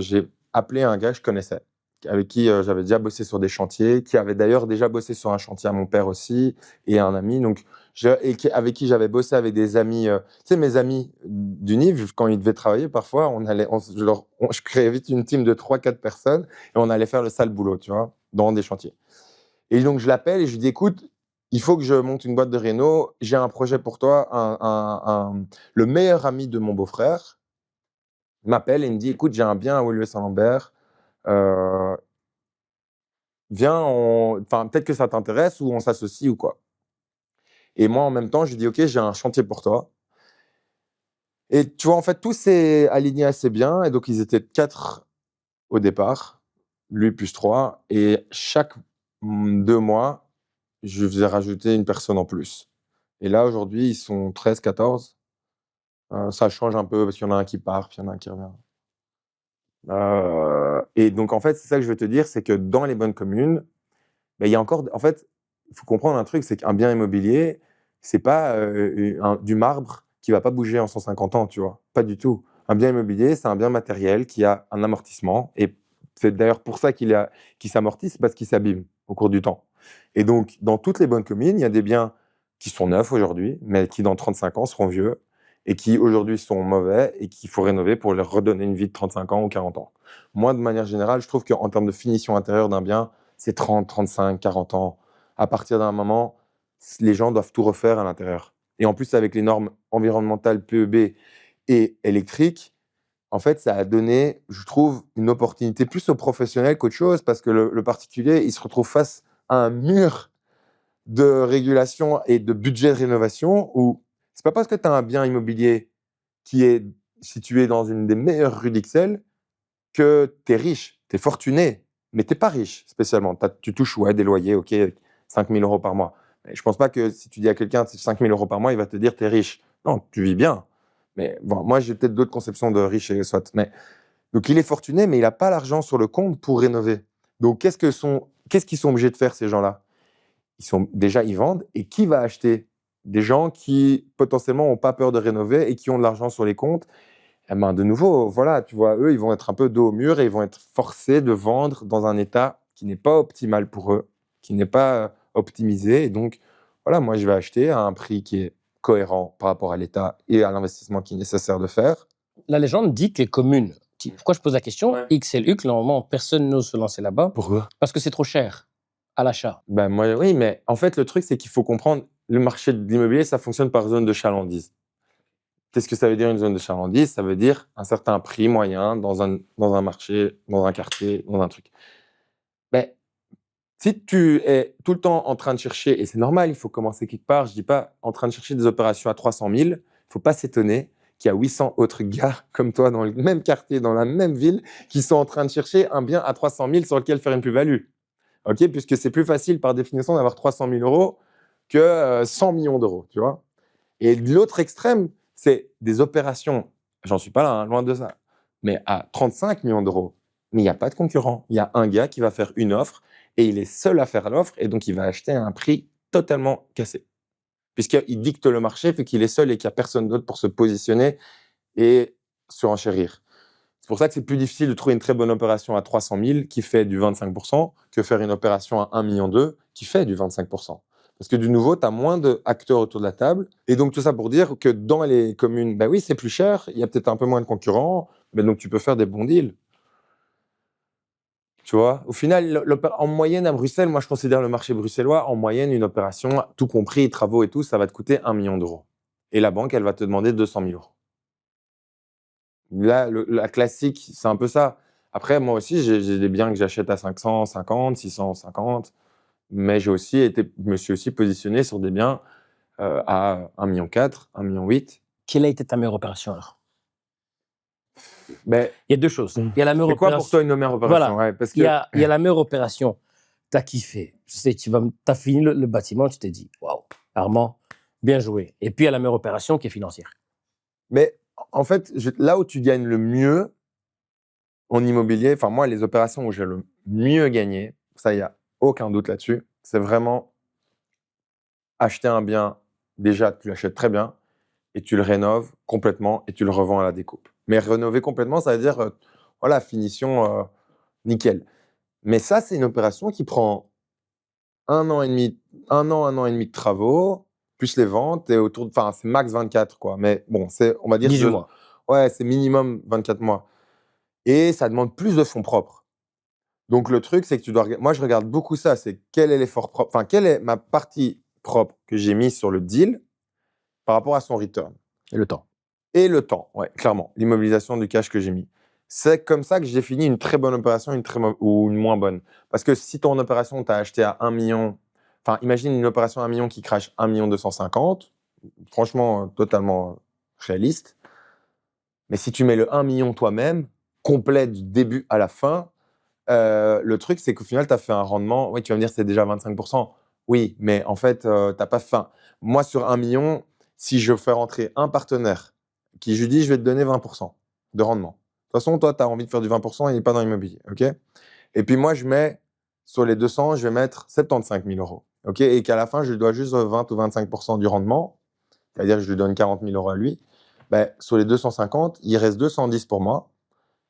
j'ai appelé un gars que je connaissais, avec qui j'avais déjà bossé sur des chantiers, qui avait d'ailleurs déjà bossé sur un chantier à mon père aussi, et un ami, avec qui j'avais bossé avec des amis, tu sais, mes amis du NIV, quand ils devaient travailler, parfois, je créais vite une team de 3-4 personnes, et on allait faire le sale boulot, tu vois, dans des chantiers. Et donc, je l'appelle et je lui dis, écoute, il faut que je monte une boîte de réno. J'ai un projet pour toi. Le meilleur ami de mon beau-frère m'appelle et il me dit, écoute, j'ai un bien à Woluwe-Saint-Lambert. Euh, Viens, peut-être que ça t'intéresse ou on s'associe ou quoi. Et moi, en même temps, je lui dis, ok, j'ai un chantier pour toi. Et tu vois, en fait, tout s'est aligné assez bien. Et donc, ils étaient 4 au départ, lui plus 3. Et chaque 2 mois, je faisais rajouter une personne en plus. Et là, aujourd'hui, ils sont 13, 14. Ça change un peu parce qu'il y en a un qui part, puis il y en a un qui revient. Et donc, en fait, c'est ça que je veux te dire, c'est que dans les bonnes communes, il y a encore. En fait, il faut comprendre un truc, c'est qu'un bien immobilier, c'est pas du marbre qui va pas bouger en 150 ans, tu vois. Pas du tout. Un bien immobilier, c'est un bien matériel qui a un amortissement. Et C'est d'ailleurs pour ça qu'il s'amortit, c'est parce qu'il s'abîme au cours du temps. Et donc, dans toutes les bonnes communes, il y a des biens qui sont neufs aujourd'hui, mais qui dans 35 ans seront vieux et qui aujourd'hui sont mauvais et qu'il faut rénover pour leur redonner une vie de 35 ans ou 40 ans. Moi, de manière générale, je trouve qu'en termes de finition intérieure d'un bien, c'est 30, 35, 40 ans. À partir d'un moment, les gens doivent tout refaire à l'intérieur. Et en plus, avec les normes environnementales PEB et électriques, en fait, ça a donné, je trouve, une opportunité plus aux professionnels qu'autre chose, parce que le particulier, il se retrouve face à un mur de régulation et de budget de rénovation où c'est pas parce que tu as un bien immobilier qui est situé dans une des meilleures rues d'Ixelles que tu es riche, tu es fortuné, mais tu n'es pas riche spécialement. Tu touches des loyers, ok, 5 000 euros par mois. Mais je pense pas que si tu dis à quelqu'un 5 000 euros par mois, il va te dire tu es riche. Non, tu vis bien. Mais bon, moi, j'ai peut-être d'autres conceptions de riche et soit. Mais, donc, il est fortuné, mais il n'a pas l'argent sur le compte pour rénover. Donc, qu'est-ce qu'ils sont obligés de faire, ces gens-là? Ils vendent. Et qui va acheter? Des gens qui, potentiellement, n'ont pas peur de rénover et qui ont de l'argent sur les comptes. Eh ben, de nouveau, voilà, tu vois, eux, ils vont être un peu dos au mur et ils vont être forcés de vendre dans un état qui n'est pas optimal pour eux, qui n'est pas optimisé. Et donc, voilà, moi, je vais acheter à un prix qui est cohérent par rapport à l'état et à l'investissement qui est nécessaire de faire. La légende dit que les communes, pourquoi je pose la question, X et Luc, normalement, personne n'ose se lancer là-bas. Pourquoi? Parce que c'est trop cher à l'achat. Ben, moi, oui, mais en fait, le truc, c'est qu'il faut comprendre, le marché de l'immobilier, ça fonctionne par zone de chalandise. Qu'est-ce que ça veut dire une zone de chalandise? Ça veut dire un certain prix moyen dans un marché, dans un quartier, dans un truc. Ben, si tu es tout le temps en train de chercher, et c'est normal, il faut commencer quelque part, je dis pas en train de chercher des opérations à 300 000, il ne faut pas s'étonner qu'il y a 800 autres gars comme toi dans le même quartier, dans la même ville, qui sont en train de chercher un bien à 300 000 sur lequel faire une plus-value. Ok, puisque c'est plus facile par définition d'avoir 300 000 euros que 100 millions d'euros, tu vois. Et l'autre extrême, c'est des opérations, j'en suis pas là, hein, loin de ça, mais à 35 millions d'euros. Mais il n'y a pas de concurrent. Il y a un gars qui va faire une offre et il est seul à faire l'offre et donc il va acheter à un prix totalement cassé. Puisqu'il dicte le marché, fait qu'il est seul et qu'il n'y a personne d'autre pour se positionner et surenchérir. C'est pour ça que c'est plus difficile de trouver une très bonne opération à 300 000 qui fait du 25% que faire une opération à 1,2 million qui fait du 25%. Parce que de nouveau, tu as moins d'acteurs autour de la table. Et donc, tout ça pour dire que dans les communes, ben oui, c'est plus cher, il y a peut-être un peu moins de concurrents, mais donc tu peux faire des bons deals. Tu vois, au final, en moyenne à Bruxelles, moi je considère le marché bruxellois, en moyenne, une opération, tout compris, travaux et tout, ça va te coûter 1 million d'euros. Et la banque, elle va te demander 200 000 euros. Là, la classique, c'est un peu ça. Après, moi aussi, j'ai des biens que j'achète à 550, 650, mais je me suis aussi positionné sur des biens à 1,4 million, 1,8 million. Quelle a été ta meilleure opération alors? Ben, il y a deux choses. Il y a la meilleure c'est quoi opération. pour toi une meilleure opération? Voilà. Ouais, parce que... il y a la meilleure opération. Tu as kiffé. Tu sais, tu as fini le bâtiment, tu t'es dit, waouh, Armand, bien joué. Et puis il y a la meilleure opération qui est financière. Mais en fait, là où tu gagnes le mieux en immobilier, enfin moi, les opérations où j'ai le mieux gagné, ça, il n'y a aucun doute là-dessus, c'est vraiment acheter un bien, déjà, tu l'achètes très bien, et tu le rénoves complètement et tu le revends à la découpe. Mais rénover complètement, ça veut dire, voilà, finition nickel. Mais ça, c'est une opération qui prend 1 an et demi de travaux, plus les ventes, et enfin, c'est max 24, quoi. Mais bon, on va dire 18 mois. Ouais, c'est minimum 24 mois. Et ça demande plus de fonds propres. Donc, le truc, c'est que moi, je regarde beaucoup ça, c'est quel est l'effort propre, enfin, quelle est ma partie propre que j'ai mise sur le deal par rapport à son return. Et le temps. Et le temps, ouais, clairement, l'immobilisation du cash que j'ai mis. C'est comme ça que je définis une très bonne opération ou une moins bonne. Parce que si ton opération, tu as acheté à 1 million, enfin, imagine une opération à 1 million qui crache 1,250 million, franchement, totalement réaliste. Mais si tu mets le 1 million toi-même, complet du début à la fin, le truc, c'est qu'au final, tu as fait un rendement. Oui, tu vas me dire, c'est déjà 25%. Oui, mais en fait, tu n'as pas faim. Moi, sur 1 million, si je fais rentrer un partenaire qui je lui dis, je vais te donner 20% de rendement. De toute façon, toi, tu as envie de faire du 20%, il n'est pas dans l'immobilier. OK? Et puis moi, je mets sur les 200, je vais mettre 75 000 euros. OK? Et qu'à la fin, je lui dois juste 20 ou 25% du rendement. C'est-à-dire que je lui donne 40 000 euros à lui. Ben, sur les 250, il reste 210 pour moi.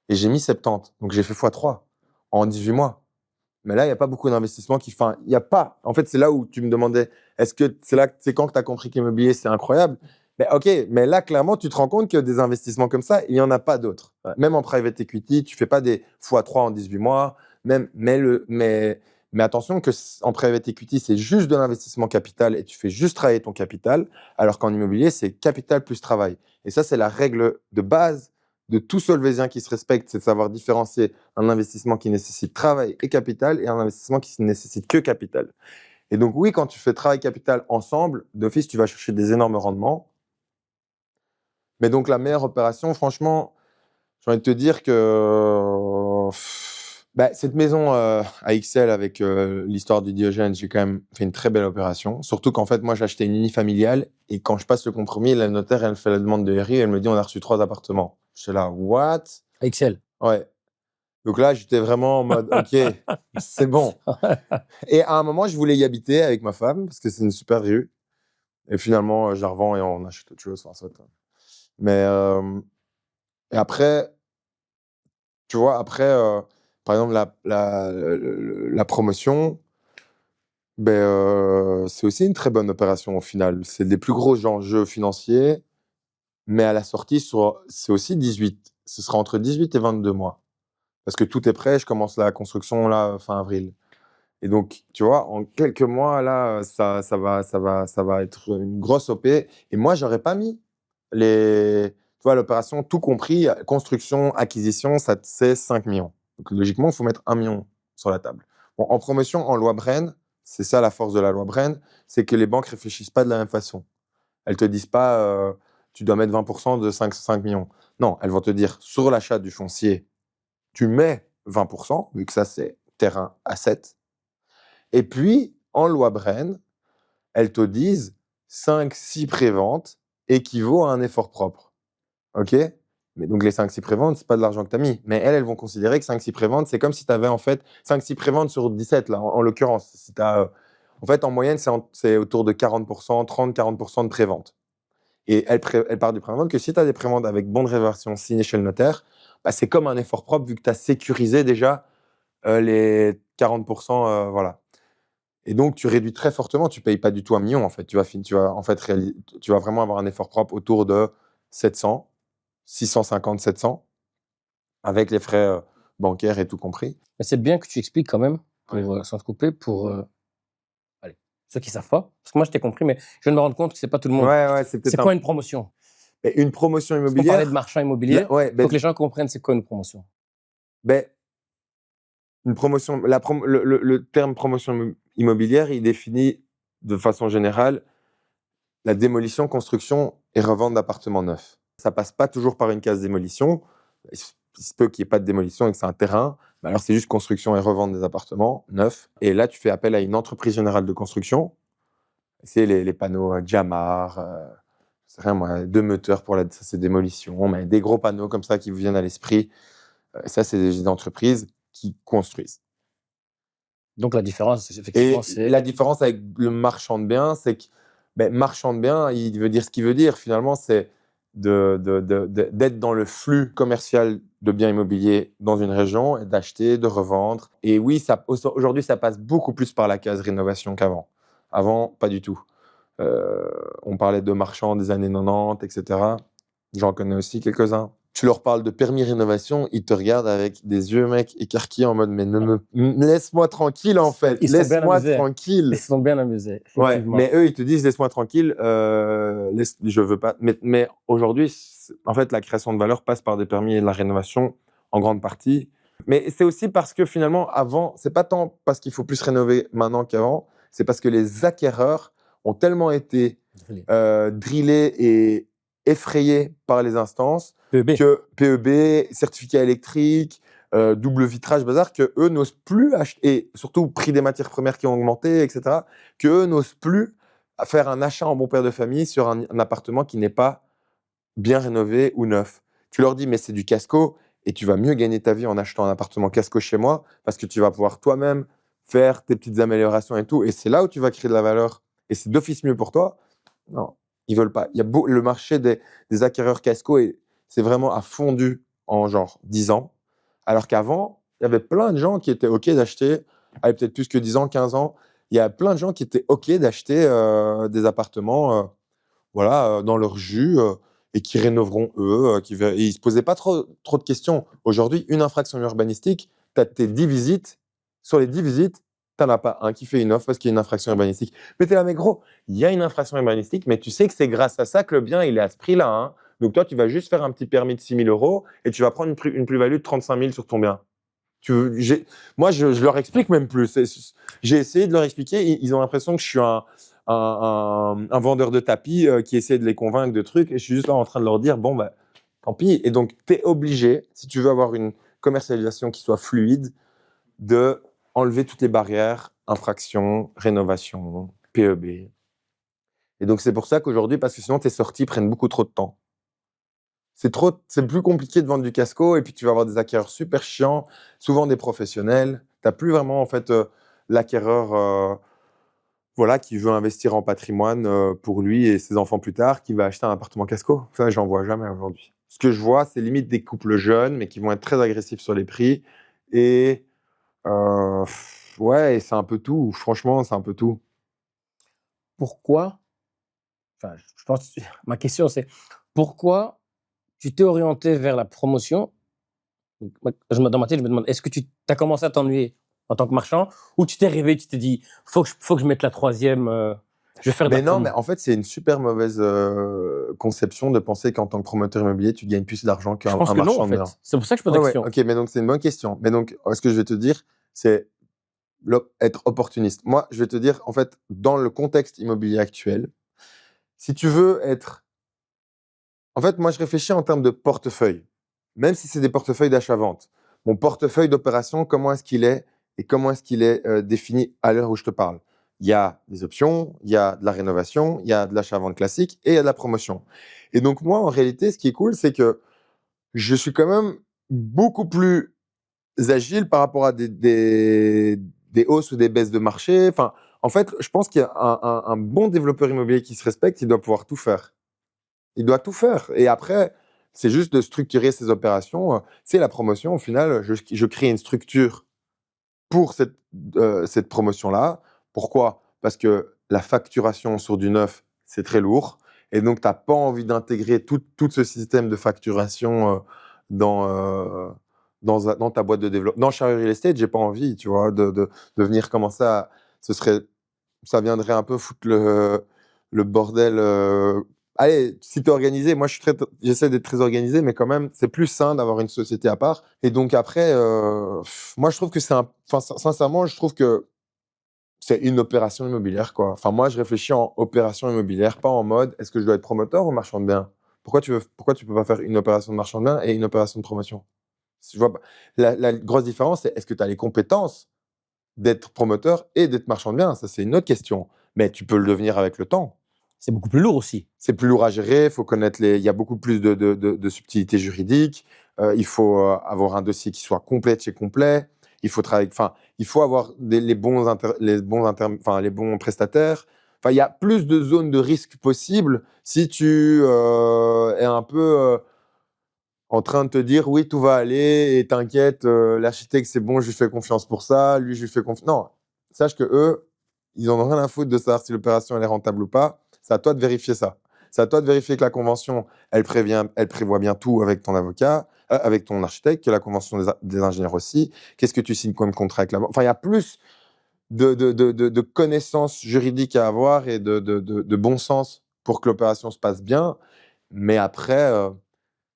Et j'ai mis 70. Donc, j'ai fait x3. en 18 mois. Mais là, il n'y a pas beaucoup d'investissements qui. Enfin, il n'y a pas. En fait, c'est là où tu me demandais, est-ce que c'est quand que tu as compris que l'immobilier, c'est incroyable? Mais ok, mais là, clairement, tu te rends compte que des investissements comme ça, il n'y en a pas d'autres. Ouais. Même en private equity, tu ne fais pas des x3 en 18 mois. Mais attention en private equity, c'est juste de l'investissement capital et tu fais juste travailler ton capital, alors qu'en immobilier, c'est capital plus travail. Et ça, c'est la règle de base de tout solvésien qui se respecte, c'est de savoir différencier un investissement qui nécessite travail et capital et un investissement qui ne nécessite que capital. Et donc oui, quand tu fais travail capital ensemble, d'office, tu vas chercher des énormes rendements. Mais donc la meilleure opération, franchement, j'ai envie de te dire que cette maison à XL avec l'histoire du Diogène, j'ai quand même fait une très belle opération. Surtout qu'en fait, moi, j'ai acheté une unifamiliale et quand je passe le compromis, la notaire, elle fait la demande de RI et elle me dit on a reçu 3 appartements. Je suis là, what? Excel. Ouais. Donc là, j'étais vraiment en mode, ok, c'est bon. Et à un moment, je voulais y habiter avec ma femme parce que c'est une super rue. Et finalement, je la revends et on achète autre chose. Enfin, ça, mais et après, tu vois, après, par exemple, la promotion, c'est aussi une très bonne opération au final. C'est des plus gros enjeux financiers, mais à la sortie, c'est aussi 18. Ce sera entre 18 et 22 mois. Parce que tout est prêt, je commence la construction là, fin avril. Et donc, tu vois, en quelques mois, là, ça va être une grosse OP. Et moi, j'aurais pas mis tu vois, l'opération, tout compris, construction, acquisition, ça, c'est 5 millions. Donc, logiquement, il faut mettre 1 million sur la table. Bon, en promotion, en loi Bren, c'est ça la force de la loi Bren, c'est que les banques réfléchissent pas de la même façon. Elles te disent pas, tu dois mettre 20% de 5 millions. Non, elles vont te dire, sur l'achat du foncier, tu mets 20%, vu que ça, c'est terrain asset. Et puis, en loi Bren, elles te disent 5-6 préventes équivaut à un effort propre. OK? Mais donc, les 5-6 préventes, c'est pas de l'argent que tu as mis. Mais elles vont considérer que 5-6 préventes, c'est comme si tu avais en fait 5-6 préventes sur 17, là, en l'occurrence. Si en fait, en moyenne, c'est autour de 40%, 30-40% de préventes. Et elle part du prévente que si tu as des préventes avec bon de réversion signées chez le notaire, c'est comme un effort propre vu que tu as sécurisé déjà les 40%. Voilà. Et donc, tu réduis très fortement, tu ne payes pas du tout 1 million en fait. Tu vas vraiment avoir un effort propre autour de 700, 650, 700, avec les frais bancaires et tout compris. Mais c'est bien que tu expliques quand même, Ouais. sans te couper, pour allez, ceux qui ne savent pas. Parce que moi, je t'ai compris, mais je viens de me rendre compte que ce n'est pas tout le monde. Ouais, c'est C'est peut-être quoi une promotion? Mais une promotion Parce qu'on parlait de immobilière. marchand immobilier. Ouais, Il faut que les gens comprennent c'est quoi une promotion. Une promotion, le terme promotion immobilière, il définit de façon générale la démolition, construction et revente d'appartements neufs. Ça passe pas toujours par une case démolition. Il se peut qu'il n'y ait pas de démolition et que c'est un terrain. Mais alors, c'est juste construction et revente des appartements neufs. Et là, tu fais appel à une entreprise générale de construction. C'est les panneaux Jamar, c'est rien, moi, 2 moteurs pour ça, c'est démolition. Mais des gros panneaux comme ça qui vous viennent à l'esprit. Ça, c'est des entreprises qui construisent. Donc, la différence, effectivement, Et c'est. la différence avec le marchand de biens, c'est que marchand de biens, il veut dire ce qu'il veut dire. Finalement, c'est d'être dans le flux commercial de biens immobiliers dans une région, et d'acheter, de revendre. Et oui, aujourd'hui, ça passe beaucoup plus par la case rénovation qu'avant. Avant, pas du tout. On parlait de marchands des années 90, etc. J'en connais aussi quelques-uns. Tu leur parles de permis rénovation, ils te regardent avec des yeux, mec, écarquillés en mode, mais laisse-moi tranquille, en fait. Ils sont bien Laisse-moi amusés. tranquille. Ils sont bien amusés, Ouais, effectivement. mais eux, ils te disent, laisse-moi tranquille, je veux pas. Mais aujourd'hui, en fait, la création de valeur passe par des permis et de la rénovation en grande partie. Mais c'est aussi parce que finalement, avant, c'est pas tant parce qu'il faut plus rénover maintenant qu'avant, c'est parce que les acquéreurs ont tellement été drillés et effrayés par les instances PEB. que PEB, certificat électrique, double vitrage, bazar, que eux n'osent plus acheter, et surtout prix des matières premières qui ont augmenté, etc., que eux n'osent plus faire un achat en bon père de famille sur un appartement qui n'est pas bien rénové ou neuf. Tu leur dis, mais c'est du casco, et tu vas mieux gagner ta vie en achetant un appartement casco chez moi, parce que tu vas pouvoir toi-même faire tes petites améliorations et tout, et c'est là où tu vas créer de la valeur, et c'est d'office mieux pour toi. Non, ils veulent pas. Il y a le marché des acquéreurs casco, et c'est vraiment à fondu en genre 10 ans, alors qu'avant, Il y avait plein de gens qui étaient OK d'acheter, avec peut-être plus que 10 ans, 15 ans, il y a plein de gens qui étaient OK d'acheter des appartements voilà, dans leur jus et qui rénoveront eux. Et ils ne se posaient pas trop de questions. Aujourd'hui, une infraction urbanistique, tu as tes 10 visites. Sur les 10 visites, tu n'en as pas un qui fait une offre parce qu'il y a une infraction urbanistique. Mais tu es là, mais gros, il y a une infraction urbanistique, mais tu sais que c'est grâce à ça que le bien il est à ce prix-là. Hein. Donc toi, tu vas juste faire un petit permis de 6 000 € et tu vas prendre une plus-value de 35 000 sur ton bien. Moi, je leur explique même plus. J'ai essayé de leur expliquer. Ils ont l'impression que je suis un vendeur de tapis qui essaie de les convaincre de trucs. Et je suis juste là en train de leur dire, bon, bah, tant pis. Et donc, tu es obligé, si tu veux avoir une commercialisation qui soit fluide, de enlever toutes les barrières, infractions, rénovation, PEB. Et donc, c'est pour ça qu'aujourd'hui, parce que sinon, tes sorties prennent beaucoup trop de temps. C'est plus compliqué de vendre du casco et puis tu vas avoir des acquéreurs super chiants, souvent des professionnels. Tu n'as plus vraiment en fait l'acquéreur voilà, qui veut investir en patrimoine pour lui et ses enfants plus tard, qui va acheter un appartement casco. Ça, j'en vois jamais aujourd'hui. Ce que je vois, c'est limite des couples jeunes, mais qui vont être très agressifs sur les prix. Et ouais, et c'est un peu tout. Franchement, c'est un peu tout. Pourquoi, enfin, je pense, ma question c'est, pourquoi tu t'es orienté vers la promotion? Donc, dans ma tête, je me demande, est-ce que tu as commencé à t'ennuyer en tant que marchand ou tu t'es réveillé, tu t'es dit, faut que je mette la troisième, je vais faire de la Mais non, promo. mais en fait, c'est une super mauvaise conception de penser qu'en tant que promoteur immobilier, tu gagnes plus d'argent Je qu'un pense que non, en marchand de biens. fait. C'est pour ça que je pose la Ouais, ouais, question. ok, mais donc c'est une bonne question. Mais donc, ce que je vais te dire, c'est être opportuniste. Moi, je vais te dire, en fait, dans le contexte immobilier actuel, si tu veux être. En fait, moi, je réfléchis en termes de portefeuille, même si c'est des portefeuilles d'achat-vente. Mon portefeuille d'opération, comment est-ce qu'il est et comment est-ce qu'il est défini à l'heure où je te parle. Il y a des options, il y a de la rénovation, il y a de l'achat-vente classique et il y a de la promotion. Et donc, moi, en réalité, ce qui est cool, c'est que je suis quand même beaucoup plus agile par rapport à des hausses ou des baisses de marché. Enfin, en fait, je pense qu'il y a un bon développeur immobilier qui se respecte, il doit pouvoir tout faire. Il doit tout faire. Et après, c'est juste de structurer ses opérations. C'est la promotion. Au final, je crée une structure pour cette promotion-là. Pourquoi? Parce que la facturation sur du neuf, c'est très lourd. Et donc, tu n'as pas envie d'intégrer tout ce système de facturation dans ta boîte de développement. Dans Chariot Real Estate, j'ai pas envie, tu vois, de venir commencer à. Ça viendrait un peu foutre le bordel. Allez, si tu es organisé, moi j'essaie d'être très organisé, mais quand même, c'est plus sain d'avoir une société à part. Et donc après, moi je trouve que sincèrement, je trouve que c'est une opération immobilière, quoi. Enfin, moi je réfléchis en opération immobilière, pas en mode est-ce que je dois être promoteur ou marchand de biens? Pourquoi tu peux pas faire une opération de marchand de biens et une opération de promotion? Je vois pas. La grosse différence, c'est est-ce que tu as les compétences d'être promoteur et d'être marchand de biens? Ça, c'est une autre question. Mais tu peux le devenir avec le temps. C'est beaucoup plus lourd aussi. C'est plus lourd à gérer, il faut connaître il y a beaucoup plus de subtilités juridiques, il faut avoir un dossier qui soit complet de chez complet, il faut travailler, enfin, il faut avoir les bons prestataires. Enfin, il y a plus de zones de risque possibles si tu es un peu en train de te dire oui, tout va aller et t'inquiète, l'architecte c'est bon, je lui fais confiance pour ça, lui je lui fais confiance. Non, sache que eux, ils en ont rien à foutre de savoir si l'opération elle est rentable ou pas. C'est à toi de vérifier ça. C'est à toi de vérifier que la convention, elle prévoit bien tout avec ton avocat, avec ton architecte, que la convention des ingénieurs aussi. Qu'est-ce que tu signes comme contrat avec la banque? Enfin, il y a plus de connaissances juridiques à avoir et de bon sens pour que l'opération se passe bien. Mais après,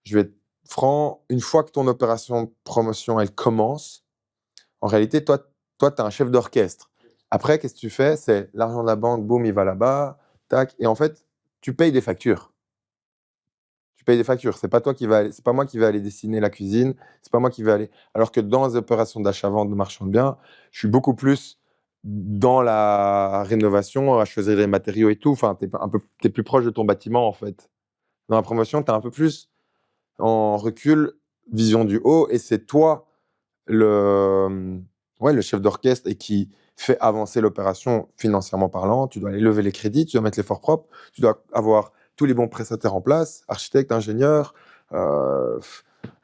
je vais être franc, une fois que ton opération de promotion, elle commence, en réalité, toi, tu es un chef d'orchestre. Après, qu'est-ce que tu fais? C'est l'argent de la banque, boum, il va là-bas, tac. Et en fait, tu payes des factures. Tu payes des factures. C'est pas moi qui vais aller dessiner la cuisine. C'est pas moi qui vais aller. Alors que dans les opérations d'achat-vente de marchand de biens, je suis beaucoup plus dans la rénovation, à choisir les matériaux et tout. Enfin, t'es plus proche de ton bâtiment, en fait. Dans la promotion, tu es un peu plus en recul, vision du haut, et c'est toi le chef d'orchestre et qui fait avancer l'opération financièrement parlant. Tu dois aller lever les crédits, tu dois mettre les forts propres, tu dois avoir tous les bons prestataires en place, architecte, ingénieur,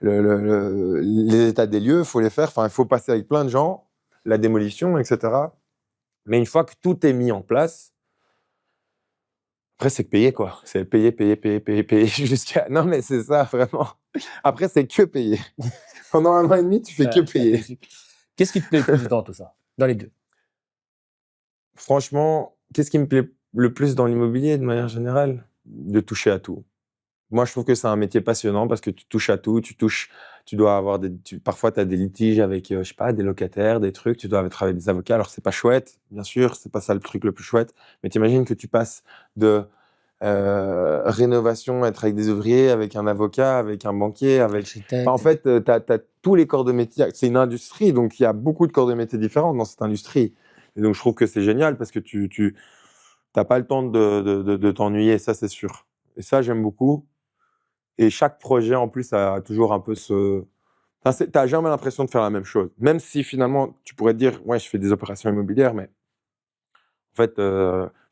les états des lieux, il faut les faire. Enfin, il faut passer avec plein de gens, la démolition, etc. Mais une fois que tout est mis en place, après, c'est que payer, quoi. C'est payer jusqu'à... Non, mais c'est ça, vraiment. Après, c'est que payer. Pendant 1 an et demi, tu fais que payer. Qu'est-ce qui te plaît le plus dans tout ça? Dans les deux? Franchement, qu'est-ce qui me plaît le plus dans l'immobilier, de manière générale? De toucher à tout. Moi, je trouve que c'est un métier passionnant parce que tu touches à tout. Tu dois avoir parfois, tu as des litiges avec, je sais pas, des locataires, des trucs. Tu dois travailler avec des avocats. Alors, c'est pas chouette, bien sûr. C'est pas ça le truc le plus chouette. Mais t'imagines que tu passes de rénovation, être avec des ouvriers, avec un avocat, avec un banquier, avec... Enfin, en fait, tu as tous les corps de métier. C'est une industrie, donc il y a beaucoup de corps de métier différents dans cette industrie. Et donc, je trouve que c'est génial parce que tu n'as pas le temps de t'ennuyer, ça, c'est sûr. Et ça, j'aime beaucoup. Et chaque projet, en plus, a toujours un peu ce... Enfin, tu n'as jamais l'impression de faire la même chose. Même si, finalement, tu pourrais te dire, ouais, je fais des opérations immobilières, mais en fait,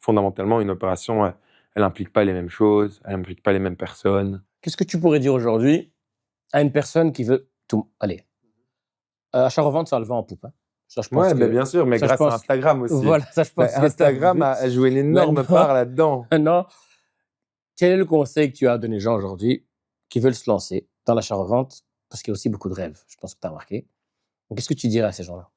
fondamentalement, une opération, elle implique pas les mêmes choses, elle implique pas les mêmes personnes. Qu'est-ce que tu pourrais dire aujourd'hui à une personne qui veut tout... Allez, achat-revente, ça le vend en poupe, hein. Ça, je pense Ouais, mais que... bien sûr, mais Ça, je grâce à pense... Instagram aussi. Voilà, ça, je Bah, pense que tu as Instagram vu. a joué une énorme Maintenant, part là-dedans. maintenant, quel est le conseil que tu as à donner aux gens aujourd'hui qui veulent se lancer dans l'achat-revente? Parce qu'il y a aussi beaucoup de rêves, je pense que tu as remarqué. Donc, qu'est-ce que tu dirais à ces gens-là?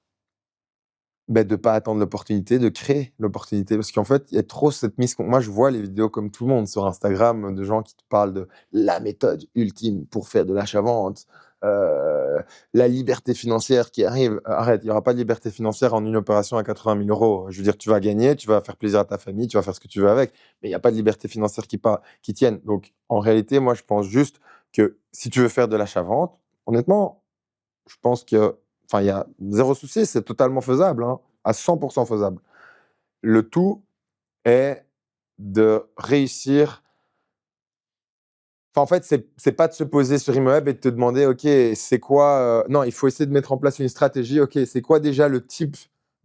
Bah, de pas attendre l'opportunité, de créer l'opportunité. Parce qu'en fait, il y a trop cette mise. Moi, je vois les vidéos comme tout le monde sur Instagram de gens qui te parlent de la méthode ultime pour faire de l'achat-vente, la liberté financière qui arrive. Arrête, il n'y aura pas de liberté financière en une opération à 80 000 euros. Je veux dire, tu vas gagner, tu vas faire plaisir à ta famille, tu vas faire ce que tu veux avec, mais il n'y a pas de liberté financière qui tienne. Donc, en réalité, moi, je pense juste que si tu veux faire de l'achat-vente, honnêtement, je pense que, enfin, il y a zéro souci, c'est totalement faisable, hein, à 100% faisable. Le tout est de réussir. Enfin, en fait, c'est pas de se poser sur Immoweb et de te demander, OK, c'est quoi. Non, il faut essayer de mettre en place une stratégie. OK, c'est quoi déjà le type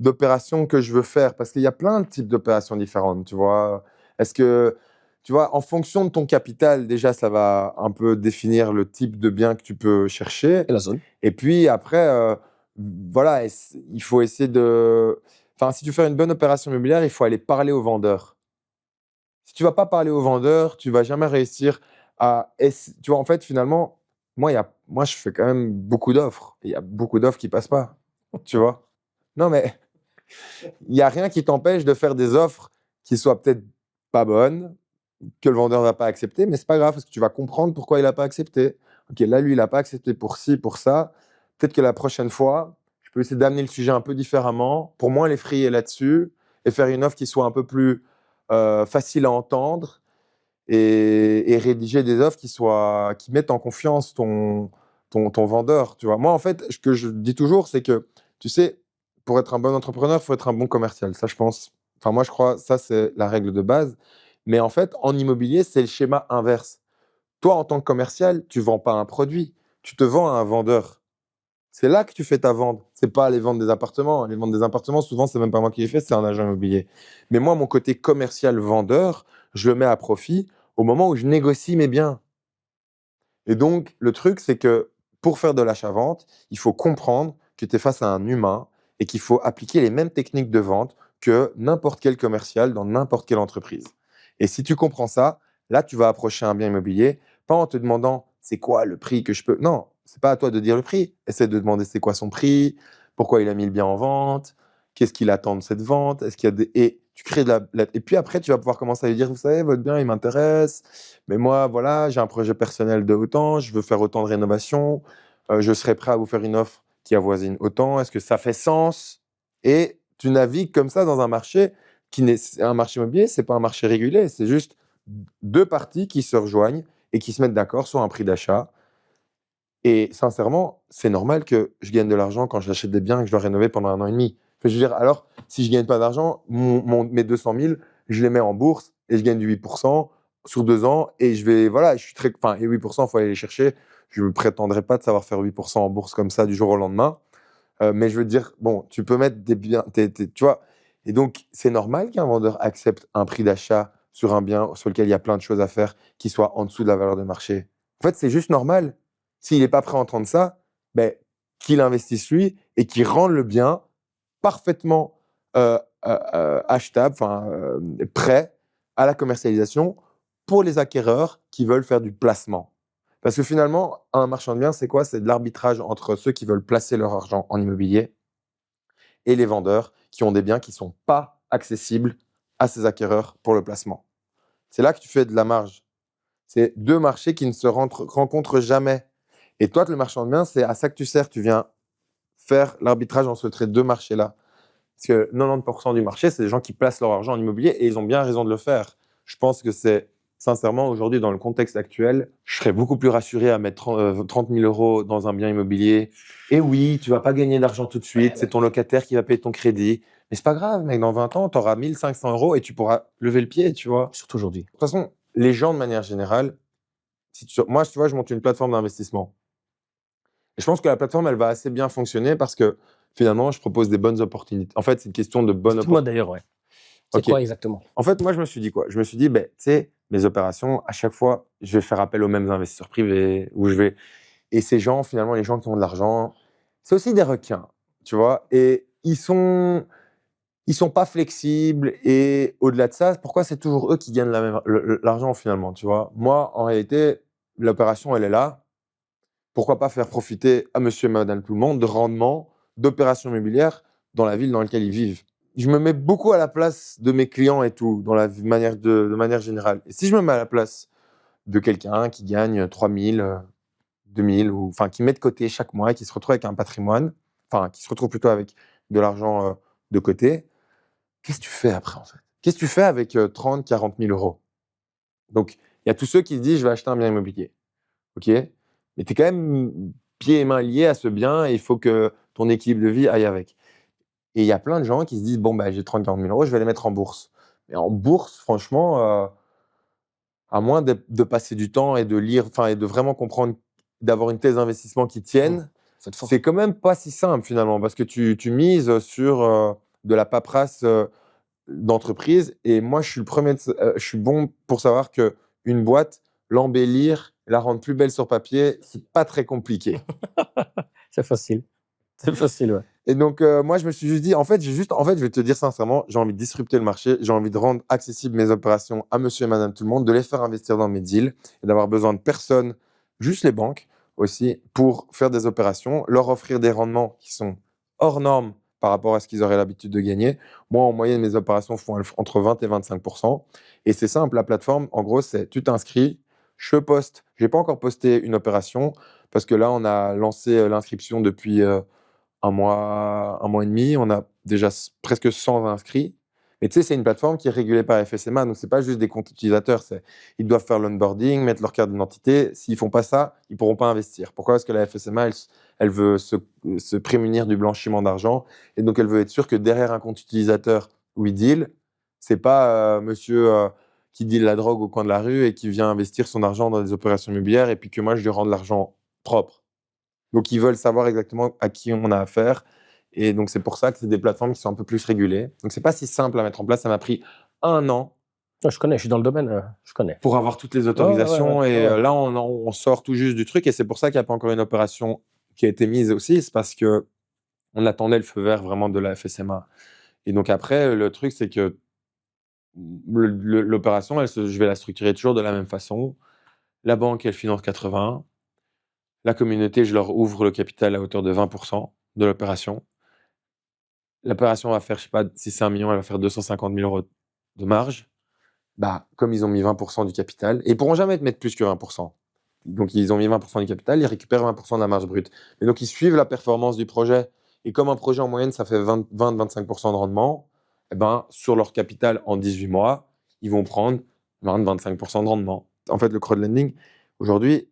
d'opération que je veux faire? Parce qu'il y a plein de types d'opérations différentes, tu vois. Est-ce que, tu vois, en fonction de ton capital, déjà, ça va un peu définir le type de bien que tu peux chercher. Et la zone? Et puis après, voilà, il faut essayer de... Enfin, si tu fais une bonne opération immobilière, il faut aller parler aux vendeurs. Si tu vas pas parler aux vendeurs, tu vas jamais réussir à... Tu vois, en fait, finalement, moi, je fais quand même beaucoup d'offres. Il y a beaucoup d'offres qui passent pas, tu vois. Non, mais il y a rien qui t'empêche de faire des offres qui soient peut-être pas bonnes, que le vendeur va pas accepter, mais c'est pas grave parce que tu vas comprendre pourquoi il a pas accepté. Ok, là, lui, il a pas accepté pour ci, pour ça. Peut-être que la prochaine fois, je peux essayer d'amener le sujet un peu différemment, pour moins l'effrayer là-dessus, et faire une offre qui soit un peu plus facile à entendre, et rédiger des offres qui mettent en confiance ton vendeur. Tu vois. Moi, en fait, ce que je dis toujours, c'est que, tu sais, pour être un bon entrepreneur, il faut être un bon commercial. Ça, je pense. Enfin, moi, je crois, ça, c'est la règle de base. Mais en fait, en immobilier, c'est le schéma inverse. Toi, en tant que commercial, tu vends pas un produit, tu te vends à un vendeur. C'est là que tu fais ta vente. C'est pas les ventes des appartements. Les ventes des appartements, souvent, c'est même pas moi qui les fais, c'est un agent immobilier. Mais moi, mon côté commercial vendeur, je le mets à profit au moment où je négocie mes biens. Et donc, le truc, c'est que pour faire de l'achat-vente, il faut comprendre que tu es face à un humain et qu'il faut appliquer les mêmes techniques de vente que n'importe quel commercial dans n'importe quelle entreprise. Et si tu comprends ça, là, tu vas approcher un bien immobilier, pas en te demandant c'est quoi le prix que je peux. Non, c'est pas à toi de dire le prix. Essaie de demander c'est quoi son prix, pourquoi il a mis le bien en vente, qu'est-ce qu'il attend de cette vente, est-ce qu'il y a des... Et tu crées et puis après, tu vas pouvoir commencer à lui dire, vous savez, votre bien, il m'intéresse, mais moi, voilà, j'ai un projet personnel de autant, je veux faire autant de rénovation, je serais prêt à vous faire une offre qui avoisine autant, est-ce que ça fait sens? Et tu navigues comme ça dans un marché qui n'est un marché immobilier, c'est pas un marché régulé, c'est juste deux parties qui se rejoignent et qui se mettent d'accord sur un prix d'achat. Et sincèrement, c'est normal que je gagne de l'argent quand j'achète des biens et que je dois rénover pendant 1 an et demi. Enfin, je veux dire, alors, si je gagne pas d'argent, mes 200 000, je les mets en bourse et je gagne du 8% sur 2 ans. Et je vais, voilà, je suis très, enfin, et 8%, il faut aller les chercher. Je ne prétendrai pas de savoir faire 8% en bourse comme ça du jour au lendemain. Mais je veux dire, bon, tu peux mettre des biens, tu vois. Et donc, c'est normal qu'un vendeur accepte un prix d'achat sur un bien sur lequel il y a plein de choses à faire qui soit en dessous de la valeur de marché. En fait, c'est juste normal. s'il n'est pas prêt à entendre ça, ben, qu'il investisse lui et qu'il rende le bien parfaitement achetable, prêt à la commercialisation pour les acquéreurs qui veulent faire du placement. Parce que finalement, un marchand de biens, c'est quoi? C'est de l'arbitrage entre ceux qui veulent placer leur argent en immobilier et les vendeurs qui ont des biens qui ne sont pas accessibles à ces acquéreurs pour le placement. C'est là que tu fais de la marge. C'est deux marchés qui ne se rencontrent jamais. Et toi, le marchand de biens, c'est à ça que tu sers. Tu viens faire l'arbitrage entre ces deux marchés-là. Parce que 90% du marché, c'est des gens qui placent leur argent en immobilier et ils ont bien raison de le faire. Je pense que c'est, sincèrement, aujourd'hui, dans le contexte actuel, je serais beaucoup plus rassuré à mettre 30 000 euros dans un bien immobilier. Et oui, tu vas pas gagner d'argent tout de suite, c'est ton locataire qui va payer ton crédit. Mais c'est pas grave, mec, dans 20 ans, tu auras 1 500 euros et tu pourras lever le pied, tu vois. Surtout aujourd'hui. De toute façon, les gens, de manière générale, moi, tu vois, je monte une plateforme d'investissement. Et je pense que la plateforme, elle va assez bien fonctionner parce que finalement, je propose des bonnes opportunités. En fait, c'est une question de bonnes Dis-moi opportunités. d'ailleurs, ouais. C'est Ok. quoi exactement? En fait, moi, je me suis dit quoi? Je me suis dit, ben, tu sais, mes opérations, à chaque fois, je vais faire appel aux mêmes investisseurs privés, où je vais. Et ces gens, finalement, les gens qui ont de l'argent, c'est aussi des requins, tu vois. Et ils sont pas flexibles. Et au-delà de ça, pourquoi c'est toujours eux qui gagnent l'argent finalement, tu vois? Moi, en réalité, l'opération, elle est là. Pourquoi pas faire profiter à monsieur et madame tout le monde de rendements d'opérations immobilières dans la ville dans laquelle ils vivent? Je me mets beaucoup à la place de mes clients et tout, dans la manière de manière générale. Et si je me mets à la place de quelqu'un qui gagne 3 000, 2 000, ou enfin qui met de côté chaque mois et qui se retrouve avec un patrimoine, enfin qui se retrouve plutôt avec de l'argent de côté, qu'est-ce que tu fais après en fait? Qu'est-ce que tu fais avec 30, 40 000 euros? Donc il y a tous ceux qui se disent je vais acheter un bien immobilier. Ok, mais tu es quand même pieds et mains liés à ce bien et il faut que ton équilibre de vie aille avec. Et il y a plein de gens qui se disent bon, bah, j'ai 30 40 000 euros, je vais les mettre en bourse. Mais en bourse, franchement, à moins de passer du temps et de lire, enfin, et de vraiment comprendre, d'avoir une thèse d'investissement qui tienne, c'est quand même pas si simple finalement parce que tu mises sur de la paperasse d'entreprise. Et moi, je suis le premier, je suis bon pour savoir que une boîte, l'embellir, la rendre plus belle sur papier, c'est pas très compliqué. C'est facile. C'est facile, ouais. Et donc, moi, je me suis juste dit, en fait, je vais te dire sincèrement, j'ai envie de disrupter le marché, j'ai envie de rendre accessibles mes opérations à monsieur et madame tout le monde, de les faire investir dans mes deals et d'avoir besoin de personne, juste les banques aussi, pour faire des opérations, leur offrir des rendements qui sont hors normes par rapport à ce qu'ils auraient l'habitude de gagner. Moi, en moyenne, mes opérations font entre 20 et 25%. Et c'est simple, la plateforme, en gros, c'est tu t'inscris, je poste. Je n'ai pas encore posté une opération parce que là, on a lancé l'inscription depuis 1 mois et demi. On a déjà presque 100 inscrits. Mais tu sais, c'est une plateforme qui est régulée par FSMA, donc c'est pas juste des comptes utilisateurs. Ils doivent faire l'onboarding, mettre leur carte d'identité. S'ils font pas ça, ils pourront pas investir. Pourquoi? Parce que la FSMA, elle veut se prémunir du blanchiment d'argent, et donc elle veut être sûre que derrière un compte utilisateur où il deal, c'est pas monsieur qui deal la drogue au coin de la rue et qui vient investir son argent dans des opérations immobilières, et puis que moi je lui rende l'argent propre. Donc, ils veulent savoir exactement à qui on a affaire. Et donc, c'est pour ça que c'est des plateformes qui sont un peu plus régulées. Donc, c'est pas si simple à mettre en place. Ça m'a pris 1 an Ah, je connais, je suis dans le domaine, je connais. pour avoir toutes les autorisations. Ouais. Et là, on sort tout juste du truc. Et c'est pour ça qu'il n'y a pas encore une opération qui a été mise aussi. C'est parce que on attendait le feu vert vraiment de la FSMA. Et donc, après, le truc, c'est que l'opération, je vais la structurer toujours de la même façon. La banque, elle finance 80. La communauté, je leur ouvre le capital à hauteur de 20% de l'opération. L'opération va faire, je sais pas, si c'est 1 million, elle va faire 250 000 euros de marge. Bah, comme ils ont mis 20% du capital, et ils pourront jamais te mettre plus que 20%. Donc, ils ont mis 20% du capital, ils récupèrent 20% de la marge brute. Mais donc, ils suivent la performance du projet. Et comme un projet en moyenne, ça fait 20-25% de rendement, eh ben, sur leur capital en 18 mois, ils vont prendre 20-25% de rendement. En fait, le crowdlending, aujourd'hui,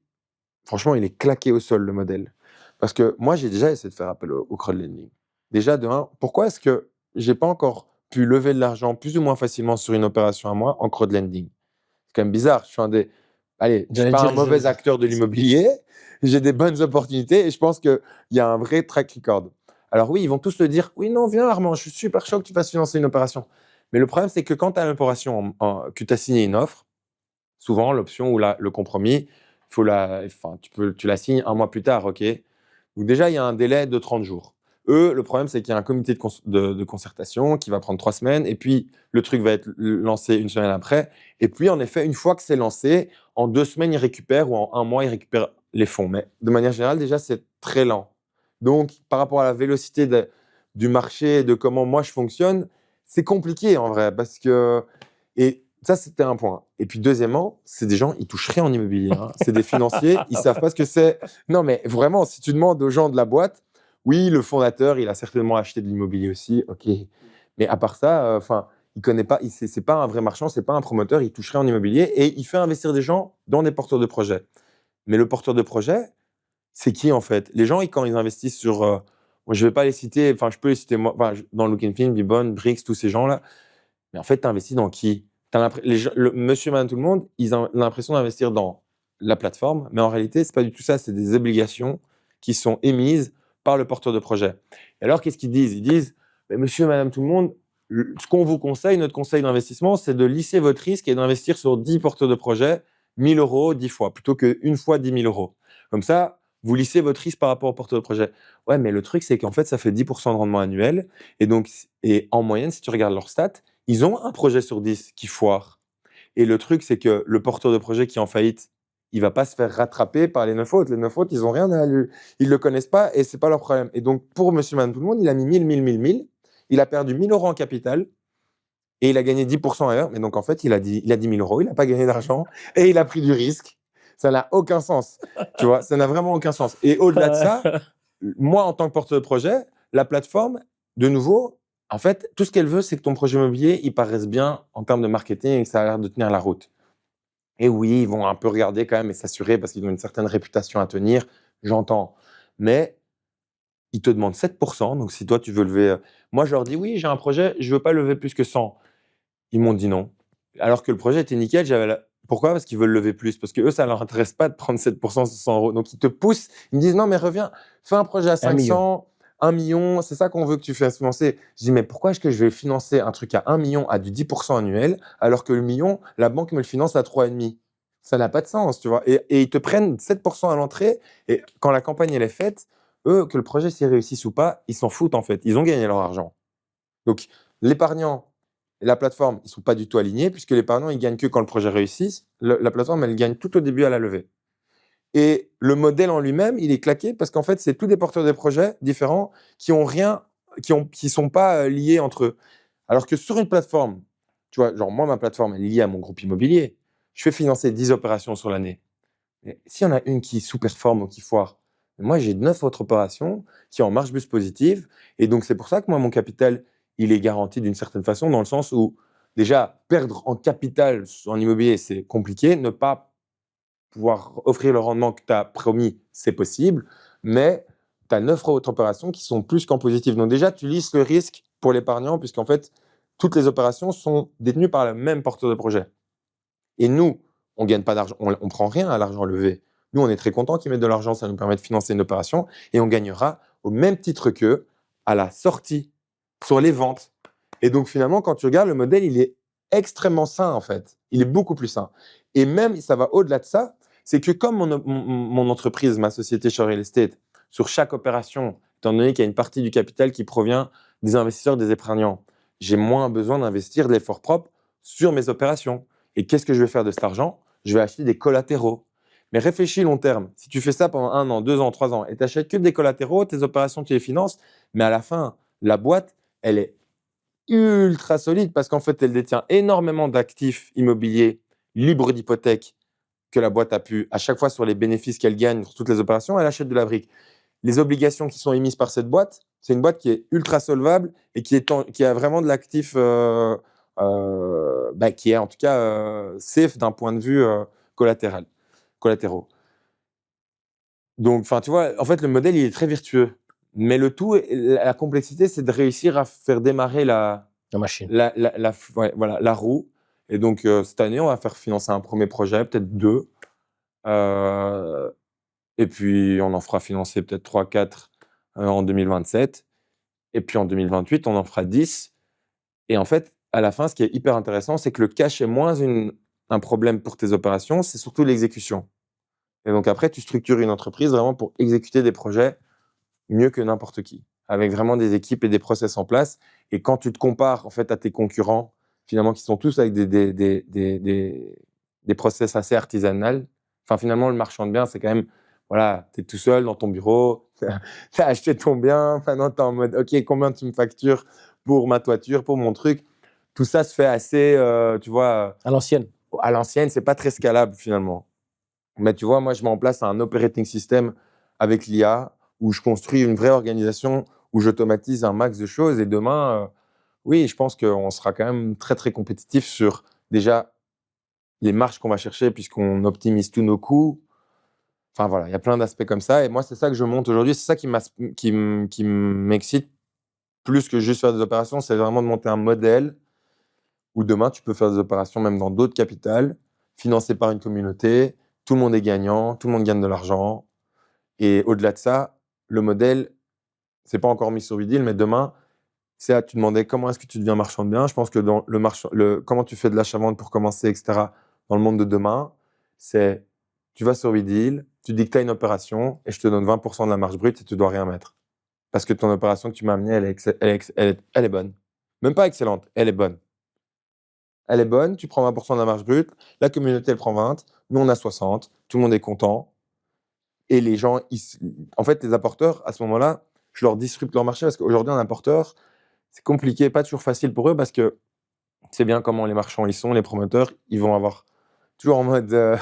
franchement, il est claqué au sol, le modèle. Parce que moi, j'ai déjà essayé de faire appel au crowdlending. Déjà, de un, pourquoi est-ce que j'ai pas encore pu lever de l'argent plus ou moins facilement sur une opération à moi en crowdlending? C'est quand même bizarre. Allez, je suis pas un mauvais acteur de l'immobilier, j'ai des bonnes opportunités et je pense qu'il y a un vrai track record. Alors oui, ils vont tous te dire, oui, non, viens Armand, je suis super chaud que tu fasses financer une opération. Mais le problème, c'est que quand tu as l'opération, que tu as signé une offre, souvent l'option ou le compromis tu la signes un mois plus tard, ok. Donc déjà, il y a un délai de 30 jours. Eux, le problème, c'est qu'il y a un comité de concertation qui va prendre 3 semaines, et puis le truc va être lancé une semaine après. Et puis, en effet, une fois que c'est lancé, en 2 semaines, ils récupèrent, ou en un mois, ils récupèrent les fonds. Mais de manière générale, déjà, c'est très lent. Donc, par rapport à la vélocité du marché, de comment moi je fonctionne, c'est compliqué en vrai, parce que... Et ça, c'était un point. Et puis, deuxièmement, c'est des gens, ils touchent rien en immobilier, hein. C'est des financiers, ils savent pas ce que c'est. Non, mais vraiment, si tu demandes aux gens de la boîte, oui, le fondateur, il a certainement acheté de l'immobilier aussi, ok. Mais à part ça, il connaît pas, c'est pas un vrai marchand, c'est pas un promoteur, il touche rien en immobilier et il fait investir des gens dans des porteurs de projets. Mais le porteur de projet, c'est qui en fait? Les gens, quand ils investissent sur, moi, je vais pas les citer, enfin, je peux les citer moi, dans Look and Film, Bibon, Brix, tous ces gens-là. Mais en fait, tu investis dans qui? Monsieur, madame, tout le monde, ils ont l'impression d'investir dans la plateforme, mais en réalité, c'est pas du tout ça. C'est des obligations qui sont émises par le porteur de projet. Et alors, qu'est-ce qu'ils disent? Ils disent, mais monsieur, madame, tout le monde, ce qu'on vous conseille, notre conseil d'investissement, c'est de lisser votre risque et d'investir sur 10 porteurs de projet, 1000 euros 10 fois, plutôt qu'une fois 10 000 euros. Comme ça, vous lissez votre risque par rapport au porteur de projet. Ouais, mais le truc, c'est qu'en fait, ça fait 10% de rendement annuel. Et en moyenne, si tu regardes leurs stats, ils ont un projet sur 10 qui foire. Et le truc, c'est que le porteur de projet qui est en faillite, il va pas se faire rattraper par les 9 autres. Les 9 autres, ils ont rien à lui. Ils le connaissent pas et c'est pas leur problème. Et donc, pour monsieur, madame, tout le monde, il a mis 1000. Il a perdu 1000 euros en capital et il a gagné 10% ailleurs. Mais donc, en fait, il a 10 000 euros, il n'a pas gagné d'argent et il a pris du risque. Ça n'a aucun sens. Tu vois, ça n'a vraiment aucun sens. Et au-delà de ça, moi, en tant que porteur de projet, la plateforme, de nouveau, en fait, tout ce qu'elle veut, c'est que ton projet immobilier, il paraisse bien en termes de marketing et que ça a l'air de tenir la route. Et oui, ils vont un peu regarder quand même et s'assurer parce qu'ils ont une certaine réputation à tenir, j'entends. Mais ils te demandent 7%. Donc, si toi, tu veux lever... Moi, je leur dis, oui, j'ai un projet, je ne veux pas lever plus que 100. Ils m'ont dit non. Alors que le projet était nickel, Pourquoi? Parce qu'ils veulent lever plus. Parce que eux, ça ne leur intéresse pas de prendre 7% sur 100 euros. Donc, ils te poussent. Ils me disent, non, mais reviens, fais un projet à 500, 1 million, c'est ça qu'on veut que tu fasses financer. Je dis, mais pourquoi est-ce que je vais financer un truc à 1 million à du 10% annuel, alors que le million, la banque me le finance à 3,5? Ça n'a pas de sens, tu vois. Et ils te prennent 7% à l'entrée. Et quand la campagne, elle est faite, eux, que le projet s'y réussisse ou pas, ils s'en foutent, en fait. Ils ont gagné leur argent. Donc, l'épargnant et la plateforme, ils ne sont pas du tout alignés, puisque l'épargnant, il gagne que quand le projet réussit. La plateforme, elle gagne tout au début à la levée. Et le modèle en lui-même, il est claqué parce qu'en fait, c'est tous des porteurs de projets différents qui ont rien, qui sont pas liés entre eux. Alors que sur une plateforme, tu vois, genre moi, ma plateforme, elle est liée à mon groupe immobilier. Je fais financer 10 opérations sur l'année. Mais s'il y en a une qui sous-performe ou qui foire, moi, j'ai 9 autres opérations qui ont en marge plus positive. Et donc, c'est pour ça que moi, mon capital, il est garanti d'une certaine façon, dans le sens où, déjà, perdre en capital en immobilier, c'est compliqué. Ne pas pouvoir offrir le rendement que tu as promis, c'est possible. Mais tu as 9 autres opérations qui sont plus qu'en positif. Donc, déjà, tu lisses le risque pour l'épargnant, puisqu'en fait, toutes les opérations sont détenues par le même porteur de projet. Et nous, on gagne pas d'argent, on prend rien à l'argent levé. Nous, on est très content qu'ils mettent de l'argent, ça nous permet de financer une opération et on gagnera au même titre qu'eux à la sortie, sur les ventes. Et donc, finalement, quand tu regardes, le modèle, il est extrêmement sain, en fait. Il est beaucoup plus sain. Et même, ça va au-delà de ça, c'est que comme mon entreprise, ma société Shore Real Estate, sur chaque opération, étant donné qu'il y a une partie du capital qui provient des investisseurs, des épargnants, j'ai moins besoin d'investir de l'effort propre sur mes opérations. Et qu'est-ce que je vais faire de cet argent? Je vais acheter des collatéraux. Mais réfléchis long terme. Si tu fais ça pendant 1 an, 2 ans, 3 ans, et tu n'achètes que des collatéraux, tes opérations, tu les finances, mais à la fin, la boîte, elle est ultra solide parce qu'en fait, elle détient énormément d'actifs immobiliers libres d'hypothèque que la boîte a pu, à chaque fois sur les bénéfices qu'elle gagne sur toutes les opérations, elle achète de la brique. Les obligations qui sont émises par cette boîte, c'est une boîte qui est ultra solvable et qui a vraiment de l'actif qui est en tout cas safe d'un point de vue collatéraux. Donc, tu vois, en fait, le modèle, il est très vertueux. Mais le tout, la complexité, c'est de réussir à faire démarrer La machine. la roue. Et donc, cette année, on va faire financer un premier projet, peut-être 2. Et puis, on en fera financer peut-être 3, 4 en 2027. Et puis, en 2028, on en fera 10. Et en fait, à la fin, ce qui est hyper intéressant, c'est que le cash est moins un problème pour tes opérations, c'est surtout l'exécution. Et donc après, tu structures une entreprise vraiment pour exécuter des projets mieux que n'importe qui, avec vraiment des équipes et des process en place. Et quand tu te compares en fait à tes concurrents, finalement, qui sont tous avec des process assez artisanales, enfin finalement, le marchand de biens, c'est quand même, voilà, tu es tout seul dans ton bureau, tu as acheté ton bien, maintenant tu es en mode, OK, combien tu me factures pour ma toiture, pour mon truc. Tout ça se fait assez, tu vois, À l'ancienne. à l'ancienne, c'est pas très scalable finalement. Mais tu vois, moi, je mets en place un operating system avec l'IA où je construis une vraie organisation, où j'automatise un max de choses. Et demain, oui, je pense qu'on sera quand même très, très compétitif sur déjà les marges qu'on va chercher puisqu'on optimise tous nos coûts. Enfin voilà, il y a plein d'aspects comme ça. Et moi, c'est ça que je monte aujourd'hui. C'est ça qui m'excite plus que juste faire des opérations. C'est vraiment de monter un modèle où demain, tu peux faire des opérations même dans d'autres capitales, financées par une communauté. Tout le monde est gagnant, tout le monde gagne de l'argent. Et au-delà de ça, le modèle, c'est pas encore mis sur Vidil, mais demain, c'est à tu demandais comment est-ce que tu deviens marchand de biens. Je pense que dans comment tu fais de l'achat-vente pour commencer, etc., dans le monde de demain, c'est tu vas sur Vidil, tu dis que tu as une opération et je te donne 20% de la marge brute et tu dois rien mettre. Parce que ton opération que tu m'as amenée, elle est bonne. Même pas excellente, elle est bonne. Elle est bonne, tu prends 20% de la marge brute, la communauté, elle prend 20, nous, on a 60, tout le monde est content. Et les gens, en fait, les apporteurs, à ce moment-là, je leur disrupte leur marché parce qu'aujourd'hui, un apporteur, c'est compliqué, pas toujours facile pour eux parce que c'est bien comment les marchands ils sont, les promoteurs, ils vont avoir toujours en mode de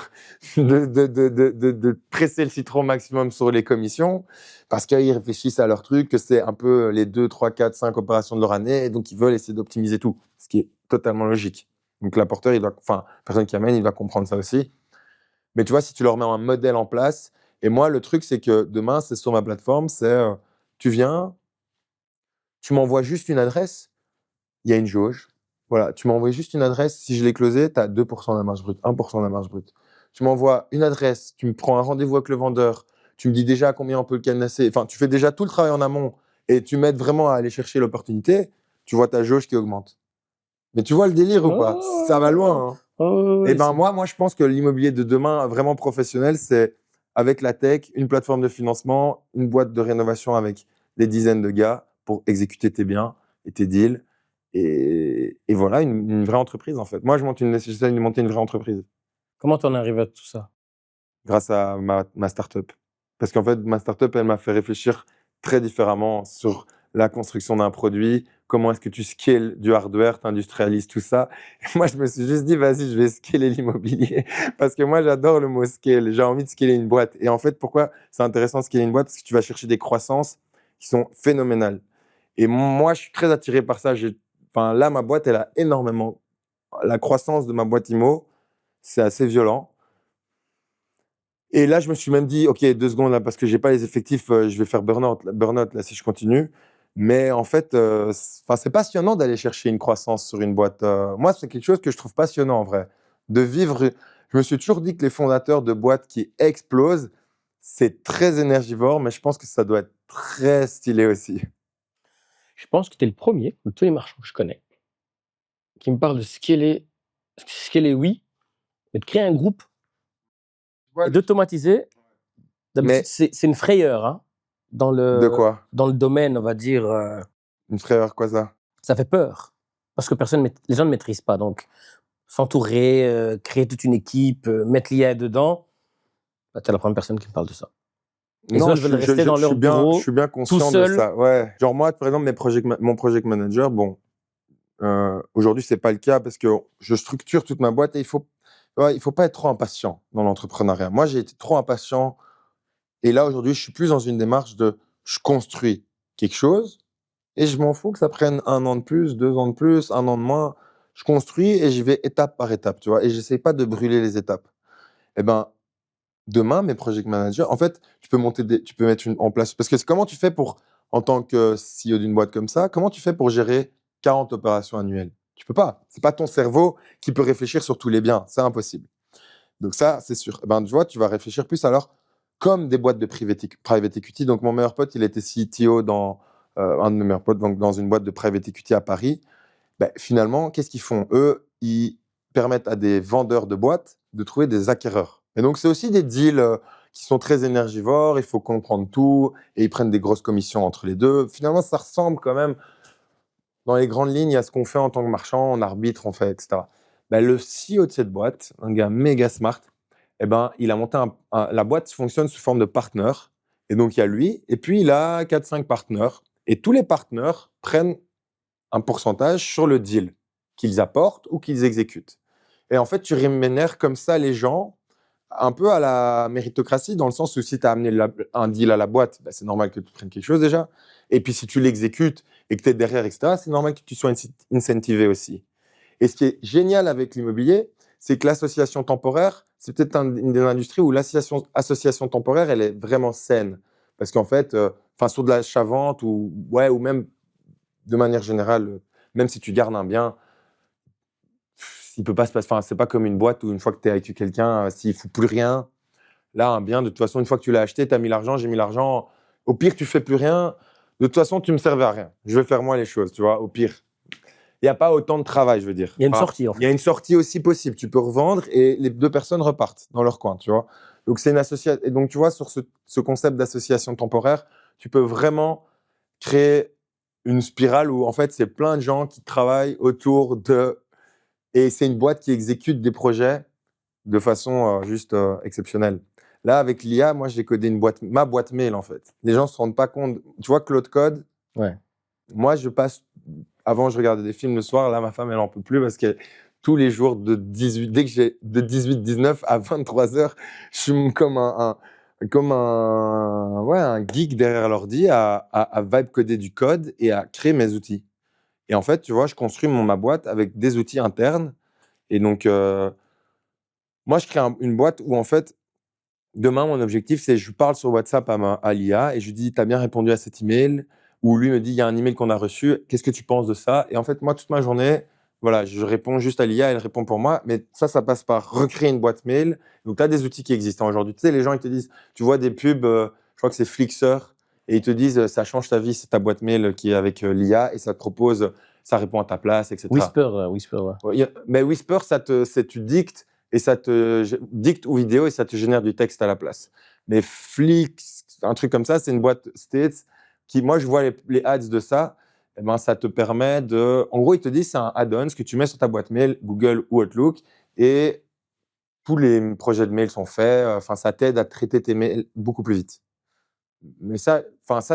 presser le citron au maximum sur les commissions parce qu'ils réfléchissent à leur truc, que c'est un peu les 2, 3, 4, 5 opérations de leur année et donc ils veulent essayer d'optimiser tout, ce qui est totalement logique. Donc l'apporteur, enfin, la personne qui amène, il doit comprendre ça aussi. Mais tu vois, si tu leur mets un modèle en place, et moi, le truc, c'est que demain, c'est sur ma plateforme, c'est tu viens, tu m'envoies juste une adresse, il y a une jauge. Voilà, tu m'envoies juste une adresse, si je l'ai closé, tu as 2% de la marge brute, 1% de la marge brute. Tu m'envoies une adresse, tu me prends un rendez-vous avec le vendeur, tu me dis déjà à combien on peut le cadenasser, enfin, tu fais déjà tout le travail en amont et tu m'aides vraiment à aller chercher l'opportunité, tu vois ta jauge qui augmente. Mais tu vois le délire ou pas? Ça va loin, hein. Eh Ouais, ben moi, je pense que l'immobilier de demain, vraiment professionnel, c'est avec la tech, une plateforme de financement, une boîte de rénovation avec des dizaines de gars pour exécuter tes biens et tes deals. Et voilà, une vraie entreprise, en fait. Moi, j'essaie de monter une vraie entreprise Comment t'en es arrivé à tout ça? grâce à ma startup. Parce qu'en fait, ma startup, elle m'a fait réfléchir très différemment sur la construction d'un produit, comment est-ce que tu scales du hardware, tu industrialises tout ça. Et moi, je me suis juste dit, vas-y, je vais scaler l'immobilier. Parce que moi, j'adore le mot scale. J'ai envie de scaler une boîte. Et en fait, pourquoi c'est intéressant de scaler une boîte? Parce que tu vas chercher des croissances qui sont phénoménales. Et moi, je suis très attiré par ça. Enfin, là, ma boîte, elle a énormément. La croissance de ma boîte IMO, c'est assez violent. Et là, je me suis même dit, OK, 2 secondes là, parce que j'ai pas les effectifs, je vais faire burn-out là si je continue. Mais en fait, enfin, c'est passionnant d'aller chercher une croissance sur une boîte. Moi, c'est quelque chose que je trouve passionnant en vrai. De vivre. Je me suis toujours dit que les fondateurs de boîtes qui explosent, c'est très énergivore, mais je pense que ça doit être très stylé aussi. Je pense que tu es le premier de tous les marchands que je connais qui me parle de scaler oui, mais de créer un groupe et Ouais. d'automatiser. D'habitude, Mais c'est une frayeur, hein, dans de le quoi? dans le domaine, on va dire, Une frayeur quoi ça? ça fait peur parce que les gens ne maîtrisent pas donc s'entourer, créer toute une équipe, mettre l'IA dedans, bah, tu es la première personne qui me parle de ça. Les Non, autres veulent rester dans leur je bureau, suis bien tout conscient de seuls. ça. Ouais. Genre moi, par exemple, mon project manager, bon, aujourd'hui, c'est pas le cas parce que je structure toute ma boîte et ouais, il faut pas être trop impatient dans l'entrepreneuriat. Moi, j'ai été trop impatient et là, aujourd'hui, je suis plus dans une démarche de je construis quelque chose et je m'en fous que ça prenne 1 an de plus, 2 ans de plus, 1 an de moins. Je construis et j'y vais étape par étape, tu vois, et j'essaie pas de brûler les étapes. Eh ben, demain, mes project managers, en fait, tu peux mettre en place, parce que comment tu fais pour, en tant que CEO d'une boîte comme ça, comment tu fais pour gérer 40 opérations annuelles? Tu peux pas. C'est pas ton cerveau qui peut réfléchir sur tous les biens. C'est impossible. Donc ça, c'est sûr. Eh ben, tu vois, tu vas réfléchir plus alors comme des boîtes de private equity. Donc mon meilleur pote, il était CTO dans un de mes meilleurs potes, donc dans une boîte de private equity à Paris. Ben, finalement, qu'est-ce qu'ils font? Eux, ils permettent à des vendeurs de boîtes de trouver des acquéreurs. Et donc, c'est aussi des deals qui sont très énergivores, il faut comprendre tout, et ils prennent des grosses commissions entre les deux. Finalement, ça ressemble quand même, dans les grandes lignes, à ce qu'on fait en tant que marchand, on arbitre, on fait, etc. Ben, le CEO de cette boîte, un gars méga smart, eh ben, il a monté la boîte fonctionne sous forme de partenaire. Et donc, il y a lui, et puis il a 4-5 partenaires. Et tous les partenaires prennent un pourcentage sur le deal qu'ils apportent ou qu'ils exécutent. Et en fait, tu rémunères comme ça les gens un peu à la méritocratie, dans le sens où si tu as amené un deal à la boîte, bah, c'est normal que tu prennes quelque chose déjà. Et puis si tu l'exécutes et que tu es derrière, etc., c'est normal que tu sois incentivé aussi. Et ce qui est génial avec l'immobilier, c'est que l'association temporaire, c'est peut-être une des industries où l'association temporaire, elle est vraiment saine. Parce qu'en fait, sur de l'achat-vente ou même de manière générale, même si tu gardes un bien, il peut pas se passer. Enfin, c'est pas comme une boîte où une fois que tu es avec quelqu'un, s'il fout plus rien, là, un bien, de toute façon, une fois que tu l'as acheté, tu as mis l'argent, j'ai mis l'argent. Au pire, tu fais plus rien. De toute façon, tu me servais à rien. Je vais faire moi les choses, tu vois. Au pire, il n'y a pas autant de travail, je veux dire. Il y a une sortie, en Il y a fait. une sortie aussi possible. Tu peux revendre et les deux personnes repartent dans leur coin, tu vois. Donc, c'est une association. Et donc, tu vois, sur ce concept d'association temporaire, tu peux vraiment créer une spirale où, en fait, c'est plein de gens qui travaillent autour de. Et c'est une boîte qui exécute des projets de façon juste exceptionnelle. Là, avec l'IA, moi, j'ai codé ma boîte mail, en fait. Les gens ne se rendent pas compte. Tu vois, Claude Code, Ouais. moi, je passe. Avant, je regardais des films le soir. Là, ma femme, elle n'en peut plus parce que tous les jours, dès que j'ai de 18-19 à 23 heures, je suis comme un geek derrière l'ordi à vibe coder du code et à créer mes outils. Et en fait, tu vois, je construis ma boîte avec des outils internes. Et donc, moi, je crée une boîte où, en fait, demain, mon objectif, c'est je parle sur WhatsApp à l'IA et je lui dis, tu as bien répondu à cet email. Ou lui me dit, il y a un email qu'on a reçu, qu'est-ce que tu penses de ça? Et en fait, moi, toute ma journée, voilà, je réponds juste à l'IA, elle répond pour moi. Mais ça passe par recréer une boîte mail. Donc, tu as des outils qui existent aujourd'hui. Tu sais, les gens, ils te disent, tu vois des pubs, je crois que c'est Flixer, et ils te disent, ça change ta vie, c'est ta boîte mail qui est avec l'IA et ça te propose, ça répond à ta place, etc. Whisper, ouais. Ouais, mais Whisper, tu dictes et ça te dicte ou vidéo et ça te génère du texte à la place. Mais Flix, un truc comme ça, c'est une boîte States qui, moi, je vois les ads de ça. Eh ben, ça te permet de. En gros, ils te disent c'est un add-on ce que tu mets sur ta boîte mail, Google ou Outlook, et tous les projets de mail sont faits. Enfin, ça t'aide à traiter tes mails beaucoup plus vite. Mais ça,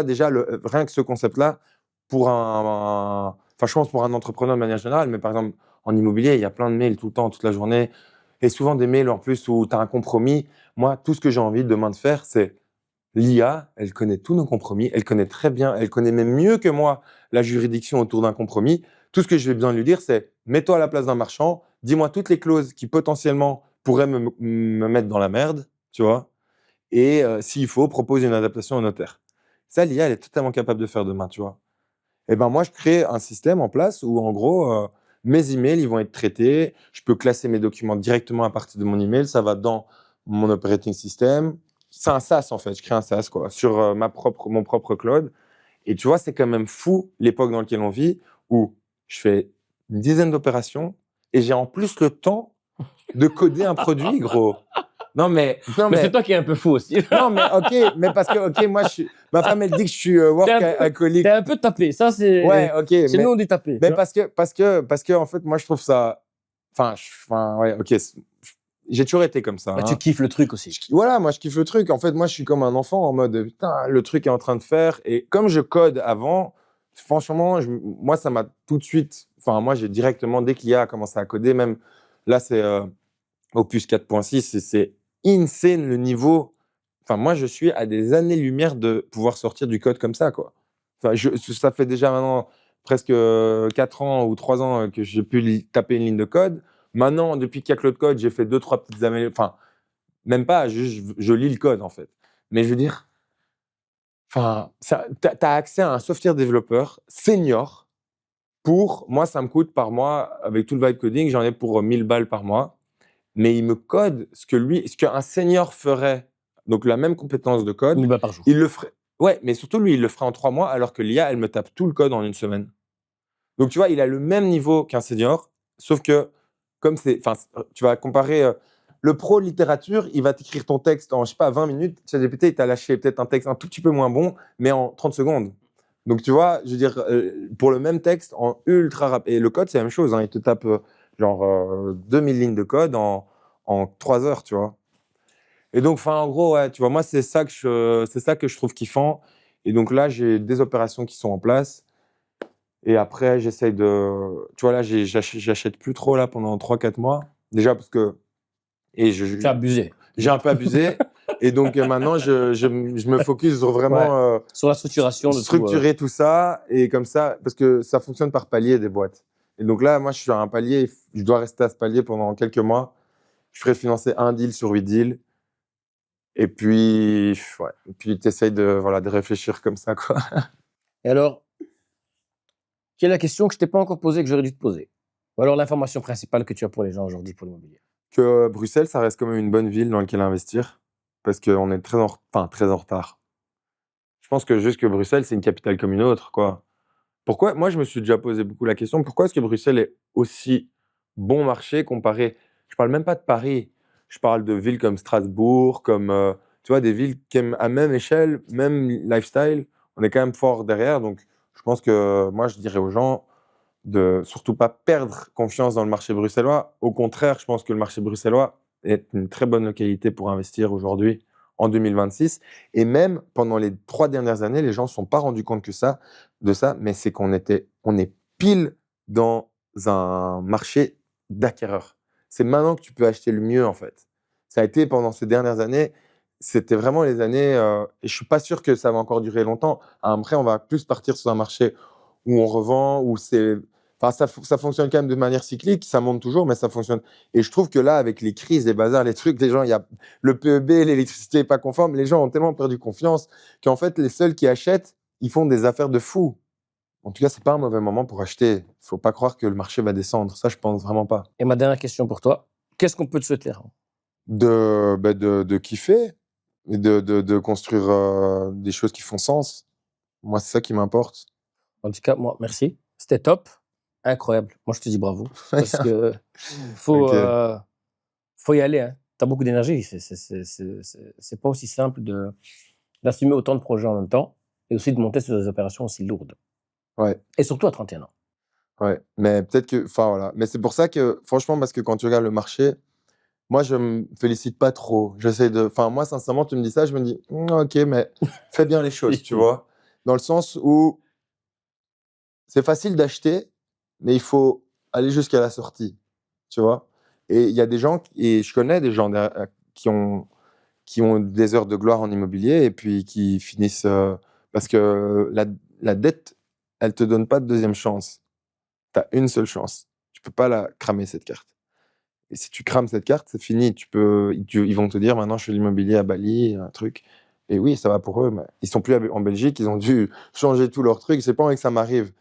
déjà, rien que ce concept-là, je pense pour un entrepreneur de manière générale, mais par exemple, en immobilier, il y a plein de mails tout le temps, toute la journée, et souvent des mails en plus où tu as un compromis. Moi, tout ce que j'ai envie demain de faire, c'est l'IA, elle connaît tous nos compromis, elle connaît très bien, elle connaît même mieux que moi la juridiction autour d'un compromis. Tout ce que j'ai besoin de lui dire, c'est mets-toi à la place d'un marchand, dis-moi toutes les clauses qui potentiellement pourraient me mettre dans la merde, tu vois, et s'il faut, propose une adaptation au notaire. Ça, l'IA, elle est totalement capable de faire demain, tu vois. Et ben moi, je crée un système en place où, en gros, mes emails, ils vont être traités. Je peux classer mes documents directement à partir de mon email. Ça va dans mon operating system. C'est un SaaS, en fait. Je crée un SaaS, quoi, sur mon propre cloud. Et tu vois, c'est quand même fou l'époque dans laquelle on vit, où je fais une dizaine d'opérations et j'ai en plus le temps de coder un produit, gros. Non, mais Mais c'est toi qui es un peu fou aussi. non, mais ok, mais parce que moi, ma femme, elle dit que je suis workaholic. T'es un peu tapé. Ça, c'est. Ouais, ok, Chez nous, on dit tapé. mais parce que, en fait, moi, je trouve ça. Ouais, ok, j'ai toujours été comme ça. Bah, Hein. tu kiffes le truc aussi. Voilà, moi, je kiffe le truc. En fait, moi, je suis comme un enfant en mode, putain, le truc est en train de faire. Et comme je code avant, franchement, moi, ça m'a tout de suite. Enfin, moi, j'ai directement, dès qu'il y a commencé à coder, même là, c'est Opus 4.6, c'est insane le niveau. Enfin, moi, je suis à des années-lumière de pouvoir sortir du code comme ça, quoi. Enfin, ça fait déjà maintenant presque 4 ans ou 3 ans que j'ai pu taper une ligne de code. Maintenant, depuis qu'il y a Claude Code, j'ai fait 2-3 petites améliorations. Enfin, même pas, je lis le code, en fait. Mais je veux dire, enfin, tu as accès à un software développeur senior pour, moi, ça me coûte par mois, avec tout le vibe coding, j'en ai pour 1000 balles par mois. Mais il me code ce qu'un senior ferait, donc la même compétence de code, 1000 balles par jour. il le ferait. Ouais, mais surtout lui, il le ferait en 3 mois, alors que l'IA, elle me tape tout le code en une semaine. Donc tu vois, il a le même niveau qu'un senior, sauf que comme tu vas comparer le pro de littérature, il va t'écrire ton texte en, je sais pas, 20 minutes. ChatGPT, il t'a lâché peut-être un texte un tout petit peu moins bon, mais en 30 secondes. Donc, tu vois, je veux dire, pour le même texte, en ultra rapide. Et le code, c'est la même chose. Hein, il te tape 2000 lignes de code en 3 heures, tu vois. Et donc, enfin, en gros, ouais, tu vois, moi, c'est ça que je trouve kiffant. Et donc là, j'ai des opérations qui sont en place. Et après, j'essaye de. Tu vois, là, j'achète plus trop là pendant 3-4 mois. Déjà parce que. Et Tu as abusé. j'ai un peu abusé. Et donc maintenant, je me focus sur vraiment Sur la structuration de tout. structurer tout ça. Et comme ça, parce que ça fonctionne par palier des boîtes. Et donc là, moi, je suis à un palier. Je dois rester à ce palier pendant quelques mois. Je ferai financer un deal sur 8 deals. Et puis, ouais. Et puis tu essayes de réfléchir comme ça, quoi. Et alors, quelle est la question que je t'ai pas encore posée que j'aurais dû te poser? Ou alors l'information principale que tu as pour les gens aujourd'hui pour l'immobilier? Que Bruxelles, ça reste quand même une bonne ville dans laquelle investir. Parce qu'on est très en retard. Je pense que juste que Bruxelles, c'est une capitale comme une autre, quoi. Pourquoi, moi, je me suis déjà posé beaucoup la question, pourquoi est-ce que Bruxelles est aussi bon marché comparé, je parle même pas de Paris, je parle de villes comme Strasbourg, comme, tu vois, des villes qui aiment à même échelle, même lifestyle, on est quand même fort derrière. Donc, je pense que moi, je dirais aux gens de surtout pas perdre confiance dans le marché bruxellois. Au contraire, je pense que le marché bruxellois est une très bonne localité pour investir aujourd'hui en 2026. Et même pendant les 3 dernières années, les gens ne se sont pas rendus compte de ça, mais c'est on est pile dans un marché d'acquéreurs. C'est maintenant que tu peux acheter le mieux, en fait. Ça a été pendant ces dernières années, c'était vraiment les années, et je suis pas sûr que ça va encore durer longtemps. Après, on va plus partir sur un marché où on revend, où c'est. Enfin, ça fonctionne quand même de manière cyclique, ça monte toujours, mais ça fonctionne. Et je trouve que là, avec les crises, les bazars, les trucs, les gens, il y a le PEB, l'électricité n'est pas conforme, les gens ont tellement perdu confiance qu'en fait, les seuls qui achètent, ils font des affaires de fous. En tout cas, c'est pas un mauvais moment pour acheter. Il faut pas croire que le marché va descendre. Ça, je pense vraiment pas. Et ma dernière question pour toi, qu'est-ce qu'on peut te souhaiter? De kiffer et de construire des choses qui font sens. Moi, c'est ça qui m'importe. En tout cas, moi, merci. C'était top. Incroyable. Moi, je te dis bravo. Parce que faut, Ok. faut y aller. Hein. Tu as beaucoup d'énergie. C'est pas aussi simple d'assumer autant de projets en même temps et aussi de monter sur des opérations aussi lourdes. Ouais. Et surtout à 31 ans. Ouais, mais peut-être que, enfin voilà, mais c'est pour ça que, franchement, parce que quand tu regardes le marché, moi je me félicite pas trop. Enfin moi sincèrement, tu me dis ça, je me dis, ok, mais fais bien les choses, tu vois, dans le sens où c'est facile d'acheter, mais il faut aller jusqu'à la sortie, tu vois. Et il y a des gens, et je connais des gens qui ont des heures de gloire en immobilier et puis qui finissent parce que la dette, elle te donne pas de deuxième chance. Tu as une seule chance. Tu peux pas la cramer, cette carte. Et si tu crames cette carte, c'est fini. Ils vont te dire maintenant je fais l'immobilier à Bali, un truc. Et oui, ça va pour eux, mais ils sont plus en Belgique, ils ont dû changer tous leurs trucs. C'est pas envie que ça m'arrive.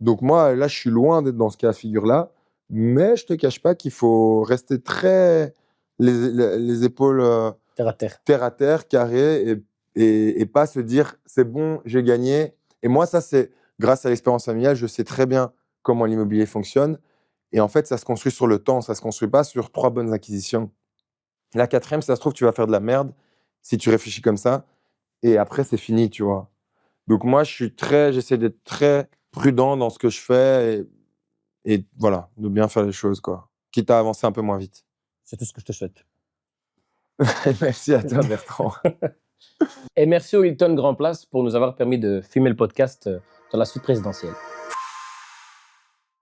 Donc moi, là, je suis loin d'être dans ce cas de figure-là. Mais je te cache pas qu'il faut rester très les épaules Terre à terre. carré et pas se dire c'est bon, j'ai gagné. Et moi, ça, c'est grâce à l'expérience familiale, je sais très bien comment l'immobilier fonctionne. Et en fait, ça se construit sur le temps, ça se construit pas sur 3 bonnes acquisitions. La quatrième, ça se trouve, tu vas faire de la merde si tu réfléchis comme ça. Et après, c'est fini, tu vois. Donc moi, j'essaie d'être très prudent dans ce que je fais et voilà, de bien faire les choses, quoi. Quitte à avancer un peu moins vite. C'est tout ce que je te souhaite. Merci à toi, Bertrand. Et merci au Hilton Grand Place pour nous avoir permis de filmer le podcast dans la suite présidentielle.